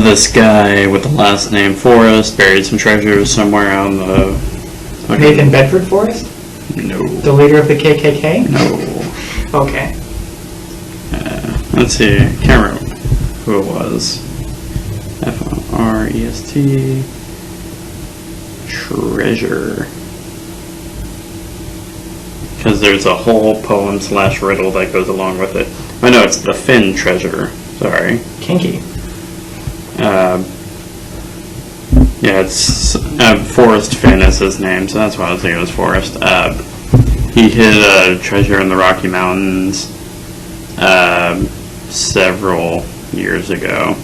This guy with the last name Forrest buried some treasures somewhere out in the. Nathan Bedford Forrest? No. The leader of the KKK? No. Okay. Let's see. Can't remember who it was. Forest treasure. Because there's a whole poem / riddle that goes along with it. Oh no, it's the Finn treasure. Sorry. Kinky. Yeah, it's Forrest Finn is his name, so that's why I was thinking it was Forrest. He hid a treasure in the Rocky Mountains several years ago.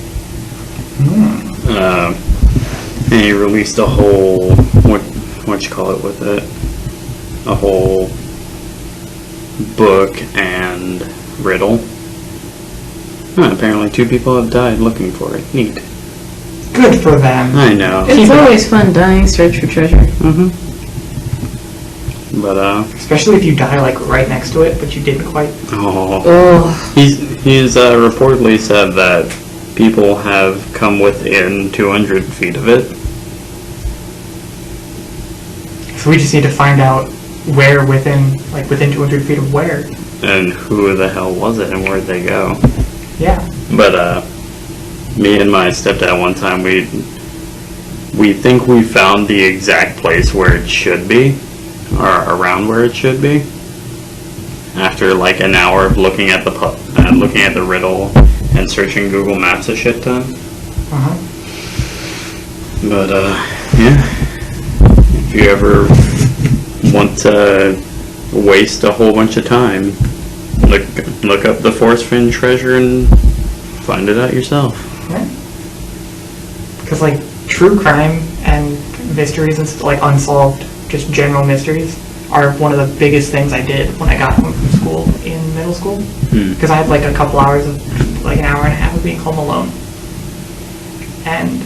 And he released a whole, what you call it with it? A whole book and riddle. Apparently 2 people have died looking for it. Neat. Good for them. I know. It's always fun dying, search for treasure. Mm-hmm. But, Especially if you die like right next to it, but you didn't quite. Oh. He's reportedly said that people have come within 200 feet of it. So we just need to find out where within 200 feet of where. And who the hell was it and where'd they go? Yeah. But, me and my stepdad one time, we think we found the exact place where it should be, or around where it should be. After like an hour of looking at the riddle and searching Google Maps a shit ton. But yeah, if you ever want to waste a whole bunch of time, look up the Forrest Finn treasure and find it out yourself. Yeah. Because like true crime and mysteries and like unsolved, just general mysteries, are one of the biggest things I did when I got home from school in middle school. Because I had like a couple hours of, like an hour and a half of being home alone. And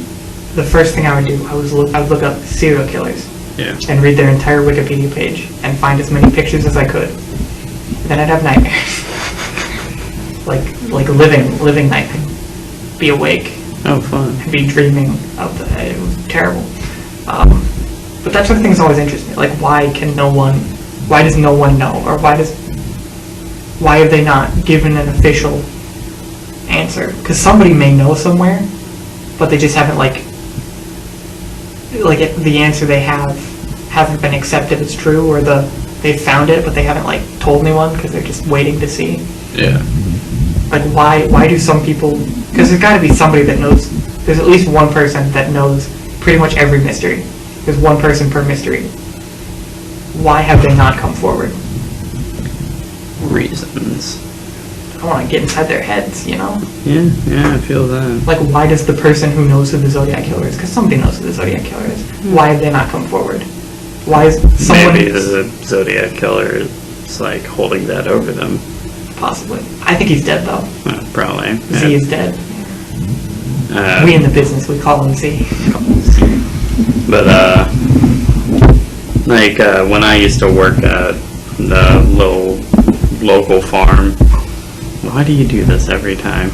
the first thing I would do, I would look up serial killers. Yeah. And read their entire Wikipedia page and find as many pictures as I could. Then I'd have nightmares. like living nightmares. Be awake. Oh, fun. And be dreaming of it was terrible. But that sort of thing has always interested me. Like, why does no one know? Or why have they not given an official answer? Because somebody may know somewhere, but they just haven't, the answer they haven't been accepted as true, or they found it, but they haven't, told anyone, because they're just waiting to see. Yeah. Like, why do some people... Because there's got to be somebody that knows... There's at least one person that knows pretty much every mystery. There's one person per mystery. Why have they not come forward? Reasons. I want to get inside their heads, you know? Yeah, I feel that. Like, why does the person who knows who the Zodiac Killer is... Because somebody knows who the Zodiac Killer is. Why have they not come forward? Why is someone... Maybe the Zodiac Killer is, holding that over them. Possibly. I think he's dead, though. Probably. Z is dead. We in the business, we call him Z. But, when I used to work at the little local farm... Why do you do this every time?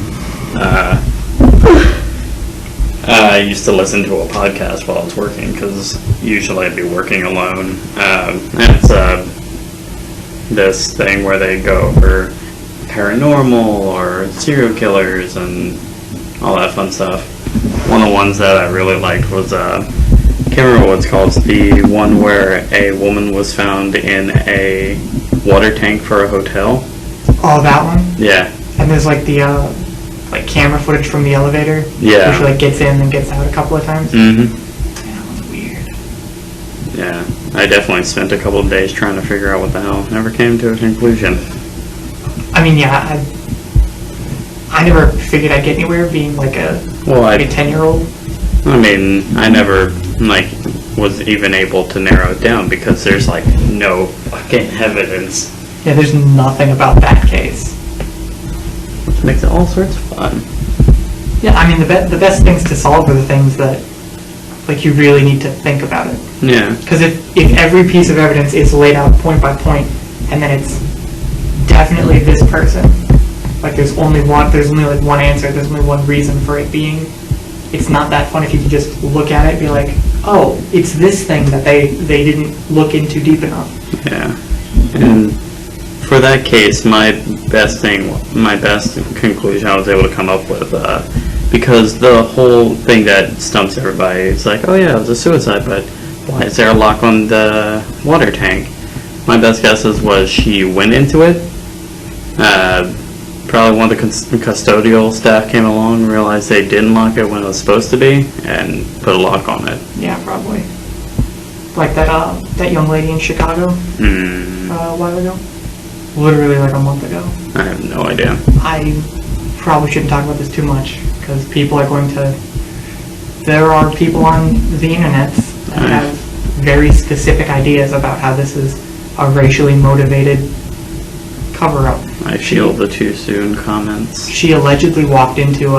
I used to listen to a podcast while I was working, because usually I'd be working alone. And it's this thing where they go over paranormal or serial killers and all that fun stuff. One of the ones that I really liked was, I can't remember what it's called, it's the one where a woman was found in a water tank for a hotel. Oh, that one? Yeah. And there's like the like camera footage from the elevator. Yeah. Where she like gets in and gets out a couple of times. Mm-hmm. Yeah, that one's weird. Yeah. I definitely spent a couple of days trying to figure out what the hell. Never came to a conclusion. I mean, yeah, I never figured I'd get anywhere being like a 10-year-old. I mean, I never was even able to narrow it down because there's like no fucking evidence. Yeah, there's nothing about that case. Which makes it all sorts of fun. Yeah, I mean, the best things to solve are the things that, like, you really need to think about it. Yeah. Because if every piece of evidence is laid out point by point, and then it's definitely this person, like, there's only like one answer, there's only one reason for it being, it's not that fun if you can just look at it and be like, oh, it's this thing that they didn't look into deep enough. Yeah. And for that case, my best conclusion I was able to come up with, because the whole thing that stumps everybody, it's like, oh yeah, it was a suicide, but why is there a lock on the water tank? My best guesses was she went into it, probably one of the custodial staff came along and realized they didn't lock it when it was supposed to be, and put a lock on it. Yeah, probably. Like that young lady in Chicago a while ago. Literally like a month ago. I have no idea. I probably shouldn't talk about this too much because there are people on the internet that have very specific ideas about how this is a racially motivated cover-up. I feel the too soon comments. She allegedly walked into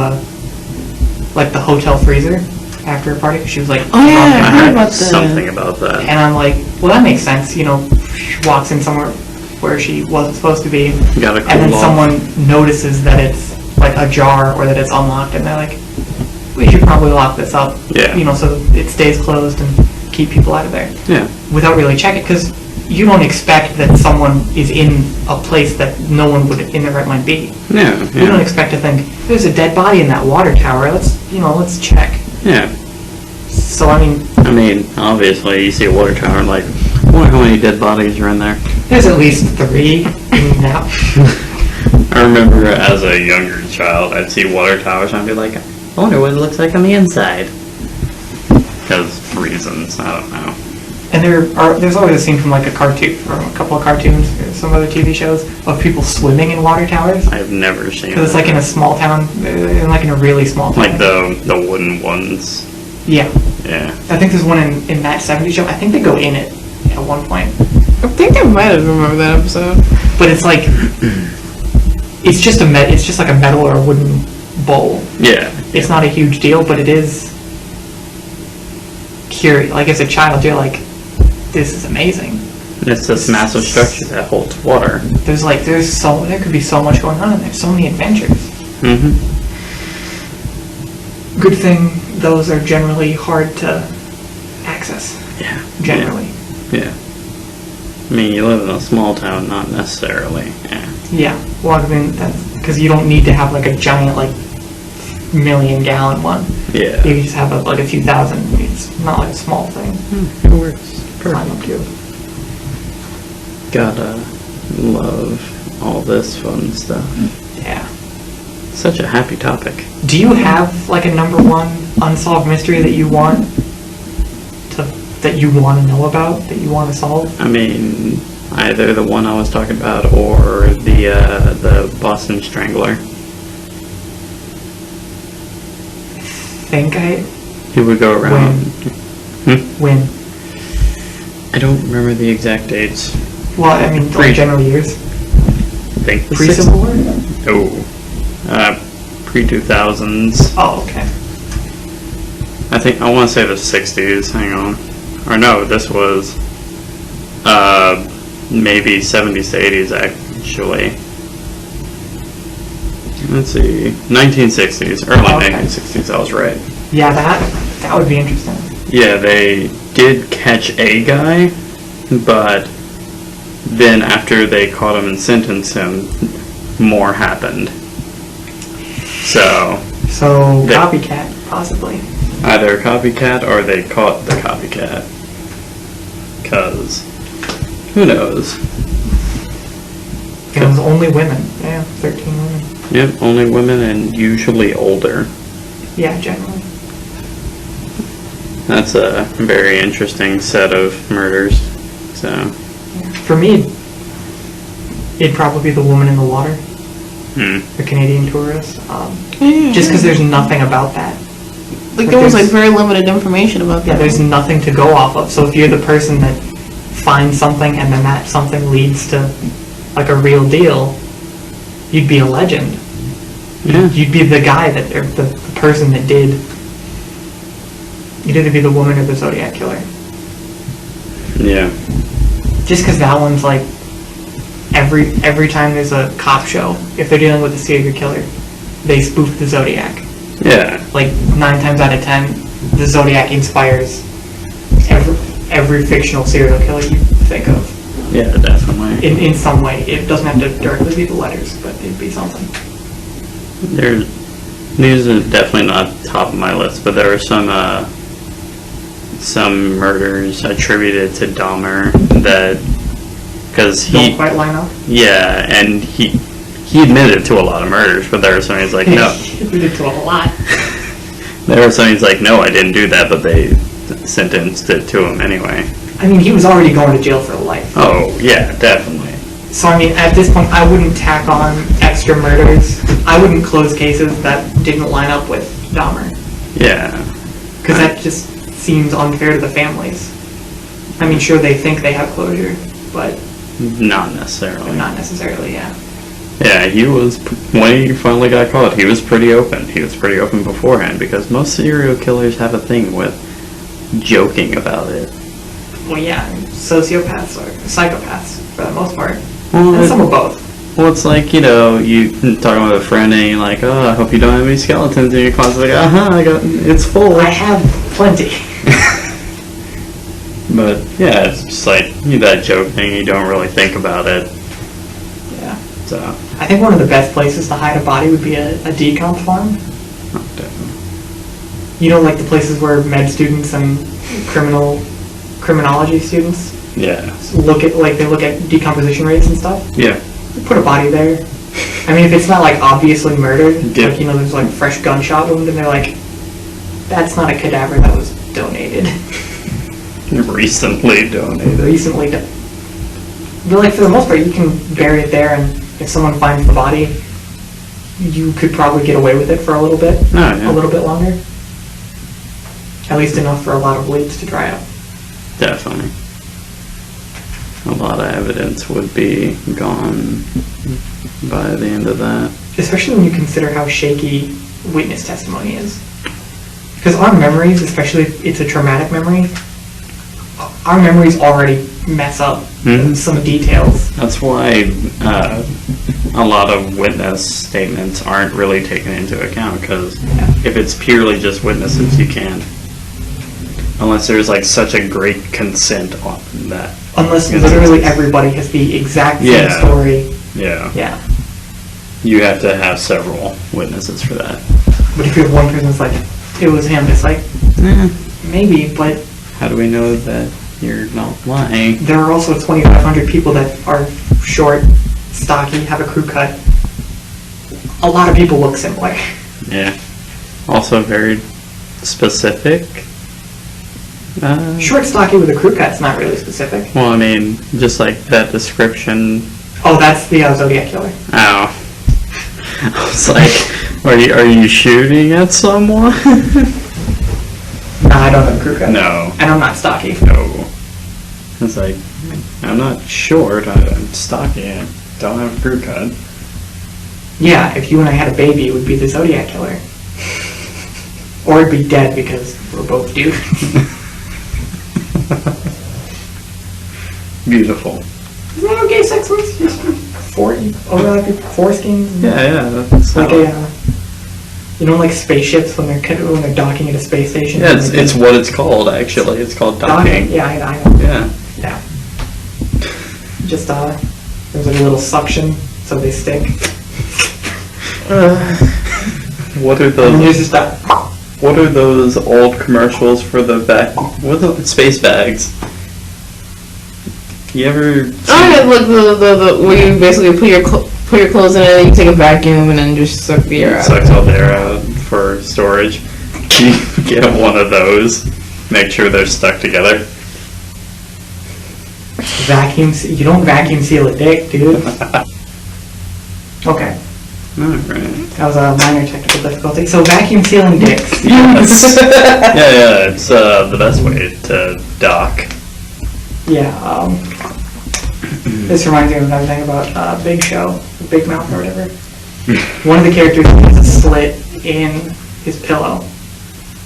the hotel freezer after a party. She was like, oh yeah, I heard about that. Something about that. And I'm like, well, that makes sense. You know, she walks in somewhere where she wasn't supposed to be, and then someone notices that it's like ajar or that it's unlocked, and they're like, we should probably lock this up. Yeah. You know, so it stays closed and keep people out of there. Yeah. Without really checking, because you don't expect that someone is in a place that no one would in their right mind be. Yeah. You don't expect to think there's a dead body in that water tower. Let's check. Yeah. So I mean, obviously, you see a water tower and like, I wonder how many dead bodies are in there. There's at least 3 in that. I remember as a younger child, I'd see water towers and I'd be like, I wonder what it looks like on the inside. Because reasons, I don't know. And there's always a scene from like a cartoon, from a couple of cartoons, or some other TV shows, of people swimming in water towers. I've never seen. Because it's like in a small town, like in a really small town. Like the wooden ones. Yeah. Yeah. I think there's one in that 70s show. I think they go in it at one point. I think I might have remembered that episode. But it's like it's just like a metal or a wooden bowl. Yeah. It's not a huge deal, but it is curious. Like as a child, you're like, this is amazing. It's this massive structure that holds water. There could be so much going on in there. So many adventures. Mm-hmm. Good thing those are generally hard to access. Yeah. Generally. Yeah. I mean, you live in a small town, not necessarily. Yeah. Yeah. Well, I mean, because you don't need to have like a giant, like, million-gallon one. Yeah. You can just have a few thousand. It's not like a small thing. It works Climb up to. Gotta love all this fun stuff. Yeah. Such a happy topic. Do you have like a number one unsolved mystery that you want to know about, that you want to solve? I mean, either the one I was talking about or the Boston Strangler. He would go around. When? I don't remember the exact dates. Well, I mean, like general years. I think Pre-Civil War? Oh. Pre-2000s. Oh, okay. I want to say the 60s. Hang on. Or no, this was maybe 70s to 80s actually. Let's see. 1960s. Early 1960s, I was right. Yeah, that would be interesting. Yeah, they did catch a guy, but then after they caught him and sentenced him, more happened. So copycat, possibly. Either a copycat or they caught the copycat. Because, who knows? And it was only women. Yeah, 13 women. Yep, only women and usually older. Yeah, generally. That's a very interesting set of murders. So, For me, it'd probably be the woman in the water, the Canadian tourist. Just because there's nothing about that. Like there was like very limited information about that. Yeah, there's nothing to go off of. So if you're the person that finds something and then that something leads to like a real deal, you'd be a legend. yeah. You'd be the guy that, or the person that did. You'd either be the woman or the Zodiac Killer. Yeah. Just because that one's like, every time there's a cop show, if they're dealing with a serial killer, they spoof the Zodiac. Yeah. Like 9 times out of 10, the Zodiac inspires every fictional serial killer you think of. Yeah, definitely. In some way. It doesn't have to directly be the letters, but it'd be something. These are definitely not top of my list, but there are some murders attributed to Dahmer that, because Don't quite line up. yeah, and he admitted to a lot of murders, but there are some he's like, no. He admitted to a lot. There are some he's like, no, I didn't do that, but they sentenced it to him anyway. I mean, he was already going to jail for life. Oh, yeah, definitely. So, I mean, at this point, I wouldn't tack on extra murders. I wouldn't close cases that didn't line up with Dahmer. Yeah. Because that just seems unfair to the families. I mean, sure, they think they have closure, but Not necessarily. not necessarily, yeah. Yeah, he was, when he finally got caught, he was pretty open. He was pretty open beforehand, because most serial killers have a thing with joking about it. Well, yeah, sociopaths or psychopaths, for the most part. Well, And some of both. Well, it's like, you know, you talking with a friend and you're like, oh, I hope you don't have any skeletons in your closet. Like, it's full. I have plenty. But, yeah, it's just like, that joke thing, you don't really think about it. Yeah. So, I think one of the best places to hide a body would be a decomp farm. oh, definitely. You know, like the places where med students and criminology students Yeah. look at decomposition rates and stuff. Yeah. You put a body there. I mean, if it's not like obviously murdered, Yeah. like, you know, there's like a fresh gunshot wound, and they're like, that's not a cadaver that was donated. Recently donated. Recently done. But like for the most part, you can bury it there, and if someone finds the body, you could probably get away with it for a little bit, Oh, yeah. a little bit longer. At least enough for a lot of leads to dry up. Definitely. A lot of evidence would be gone by the end of that. Especially when you consider how shaky witness testimony is. Because our memories, especially if it's a traumatic memory, our memories already mess up some details. That's why a lot of witness statements aren't really taken into account, because if it's purely just witnesses, you can't. Unless there's like such a great consent on that. Unless literally everybody has the exact same story. Yeah. Yeah. You have to have several witnesses for that. But if you have one person that's like, it was him, it's like, maybe, but How do we know that you're not lying? there are also 2,500 people that are short, stocky, have a crew cut. A lot of people look similar. Yeah. Also very specific. Short, stocky with a crew cut's not really specific. Well, I mean, just like that description. Oh, that's the Zodiac Killer. Oh. I was like, are you shooting at someone? Nah, I don't have a crew cut. No. And I'm not stocky. No. It's like, I'm not short, I'm stocky, I don't have a crew cut. Yeah, if you and I had a baby, it would be the Zodiac Killer. Or it'd be dead because we're both dudes. Beautiful. Isn't that how gay sex works? Just foreskins? Yeah, that's Like how- you know, like spaceships when they're docking at a space station. Yeah, it's what it's called, actually. It's called docking. Yeah, I know. Yeah. Yeah. Just there's like a little suction, so they stick. What are And then there's those? just that. What are those old commercials for the back? What are the space bags? You ever? Oh yeah, look the where you basically put your clothes in it, and you take a vacuum and then just suck the air out. Sucks all the air out for storage. Can you get one of those? Make sure they're stuck together. You don't vacuum seal a dick, dude. Okay. Alright. That was a minor technical difficulty. So vacuum sealing dicks. Yes. yeah, it's the best way to dock. Yeah, this reminds me of another thing about Big Show, Big Mouth or whatever. One of the characters has a slit in his pillow.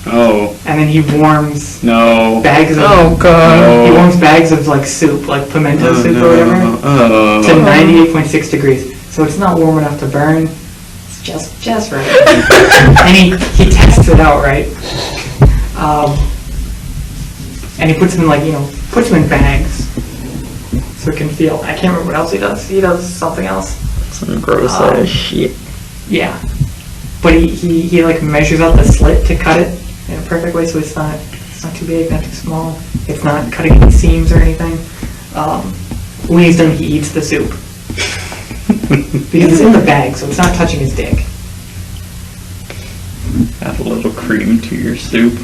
Oh. And then he warms bags of... Oh, God. No. He warms bags of, like, soup, like pimento soup or whatever, to 98.6 degrees. So it's not warm enough to burn. It's just right. And he tests it out, right? And he puts them in, like, puts them in bags. So it can feel... I can't remember what else he does. He does something else. Some gross ass shit. Yeah. But he like measures out the slit to cut it in a perfect way, so it's not too big, not too small. It's not cutting any seams or anything. When he's done, he eats the soup. Because it's in the bag, so it's not touching his dick. Add a little cream to your soup.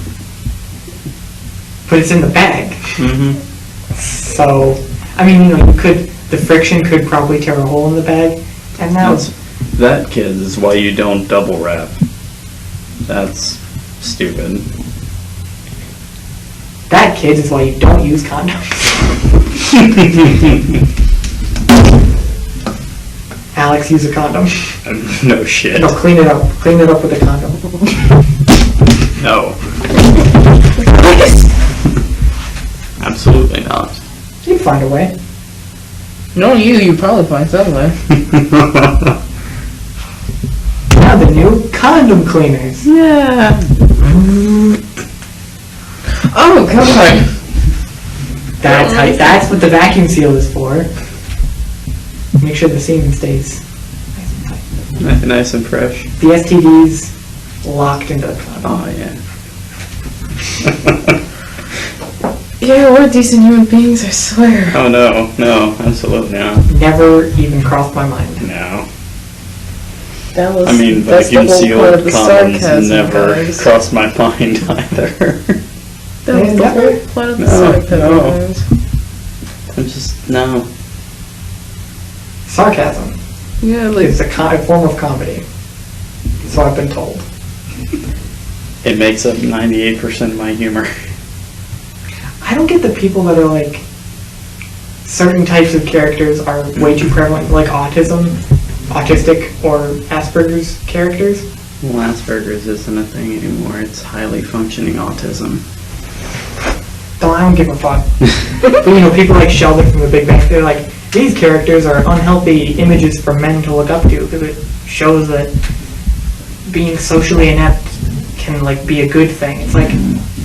But it's in the bag. Mm-hmm. So, I mean, the friction could probably tear a hole in the bag, and That, kids, is why you don't double wrap. That's stupid. That, kids, is why you don't use condoms. Alex, use a condom. No shit. No, clean it up. Clean it up with a condom. No. Absolutely not. You'd find a way. No, you probably find some way. Now the new condom cleaners. Yeah. Oh, God. That's what the vacuum seal is for. Make sure the semen stays nice and tight. Nice and fresh. The STD's locked into the condom. Oh, yeah. Yeah, we're decent human beings, I swear. Oh, no, absolutely not. Never even crossed my mind. No. That was, I mean, that's the vacuum whole part sealed of the condoms sarcasm, never guys. crossed my mind either. That was the whole part of the sarcasm, no. guys. I'm just, no. Sarcasm Yeah, like... is a form of comedy. So I've been told. It makes up 98% of my humor. I don't get the people that are like, certain types of characters are way too prevalent, like autistic or Asperger's characters. Well, Asperger's isn't a thing anymore. It's highly functioning autism. I don't give a fuck. But people like Sheldon from The Big Bang, they're like, these characters are unhealthy images for men to look up to because it shows that being socially inept can like be a good thing. It's like,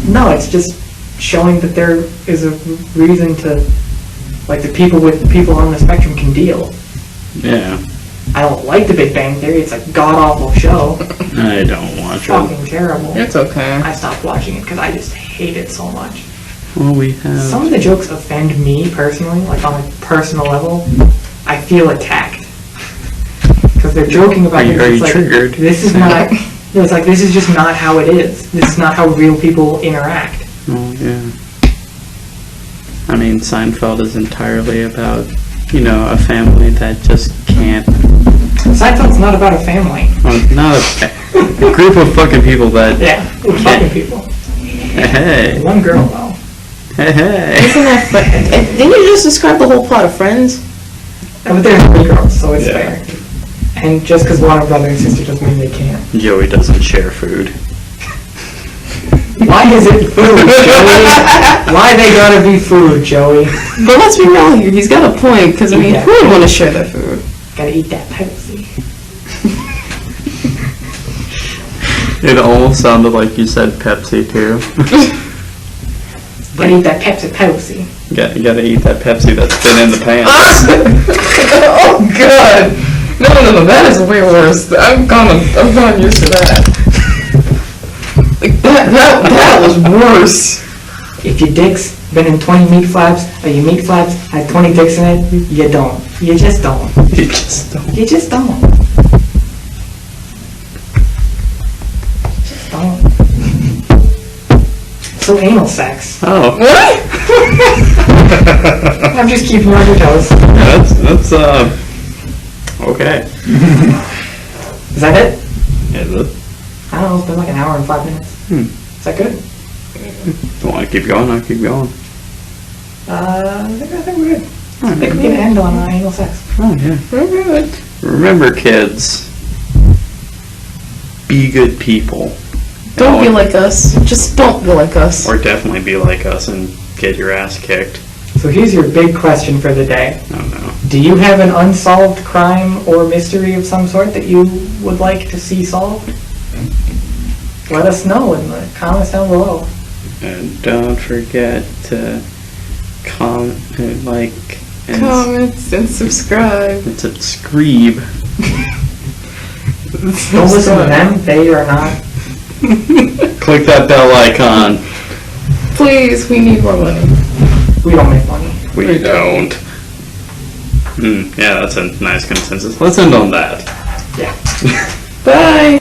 no, it's just showing that there is a reason to, like, the people on the spectrum can deal. Yeah. I don't like The Big Bang Theory. It's a god-awful show. I don't watch It's fucking terrible. It's okay. I stopped watching it because I just hate it so much. Well, we have... Some of the jokes offend me personally, like on a personal level. I feel attacked. Because they're joking about Are you like, triggered? This is not... It's like, this is just not how it is. This is not how real people interact. Oh, yeah. I mean, Seinfeld is entirely about, a family that just can't... Seinfeld's not about a family. Well, not a group of fucking people that... Yeah, fucking people. Hey. One girl, though. Hey. Isn't that didn't you just describe the whole plot of Friends? But they're 3 girls, so it's Yeah. fair. And just because one are brother and sister doesn't mean they can't. Joey doesn't share food. Why is it food, Joey? Why they gotta be food, Joey? But let's be real here. He's got a point, because, I mean, Yeah. who would want to share that food? Gotta eat that Pepsi. It almost sounded like you said Pepsi, too. Gotta eat that Pepsi. You gotta eat that Pepsi that's been in the pan. Oh, God. No, that is way worse. I'm gone used to that. Like, that was worse. If your dick's been in 20 meat flaps? Are your meat flaps had 20 dicks in it? You don't. You just don't. You just don't. You just don't. Just don't. So anal sex. Oh. I'm just keeping you on your toes. That's okay. Is that it? Is it? I don't know, it's been like an hour and 5 minutes. Is that good? If you want to keep going, I'll keep going. I think we're good. I think we can end on anal sex. Oh, yeah. We're good. Remember, kids, be good people. Don't be like us. Just don't be like us. Or definitely be like us and get your ass kicked. So here's your big question for the day. Oh, no. Do you have an unsolved crime or mystery of some sort that you would like to see solved? Let us know in the comments down below. And don't forget to comment, like, and Comments and subscribe. and subscribe. Don't listen to them. They are not. Click that bell icon. Please, we need more money. We don't make money. We don't. Yeah, that's a nice consensus. Let's end on that. Yeah. Bye.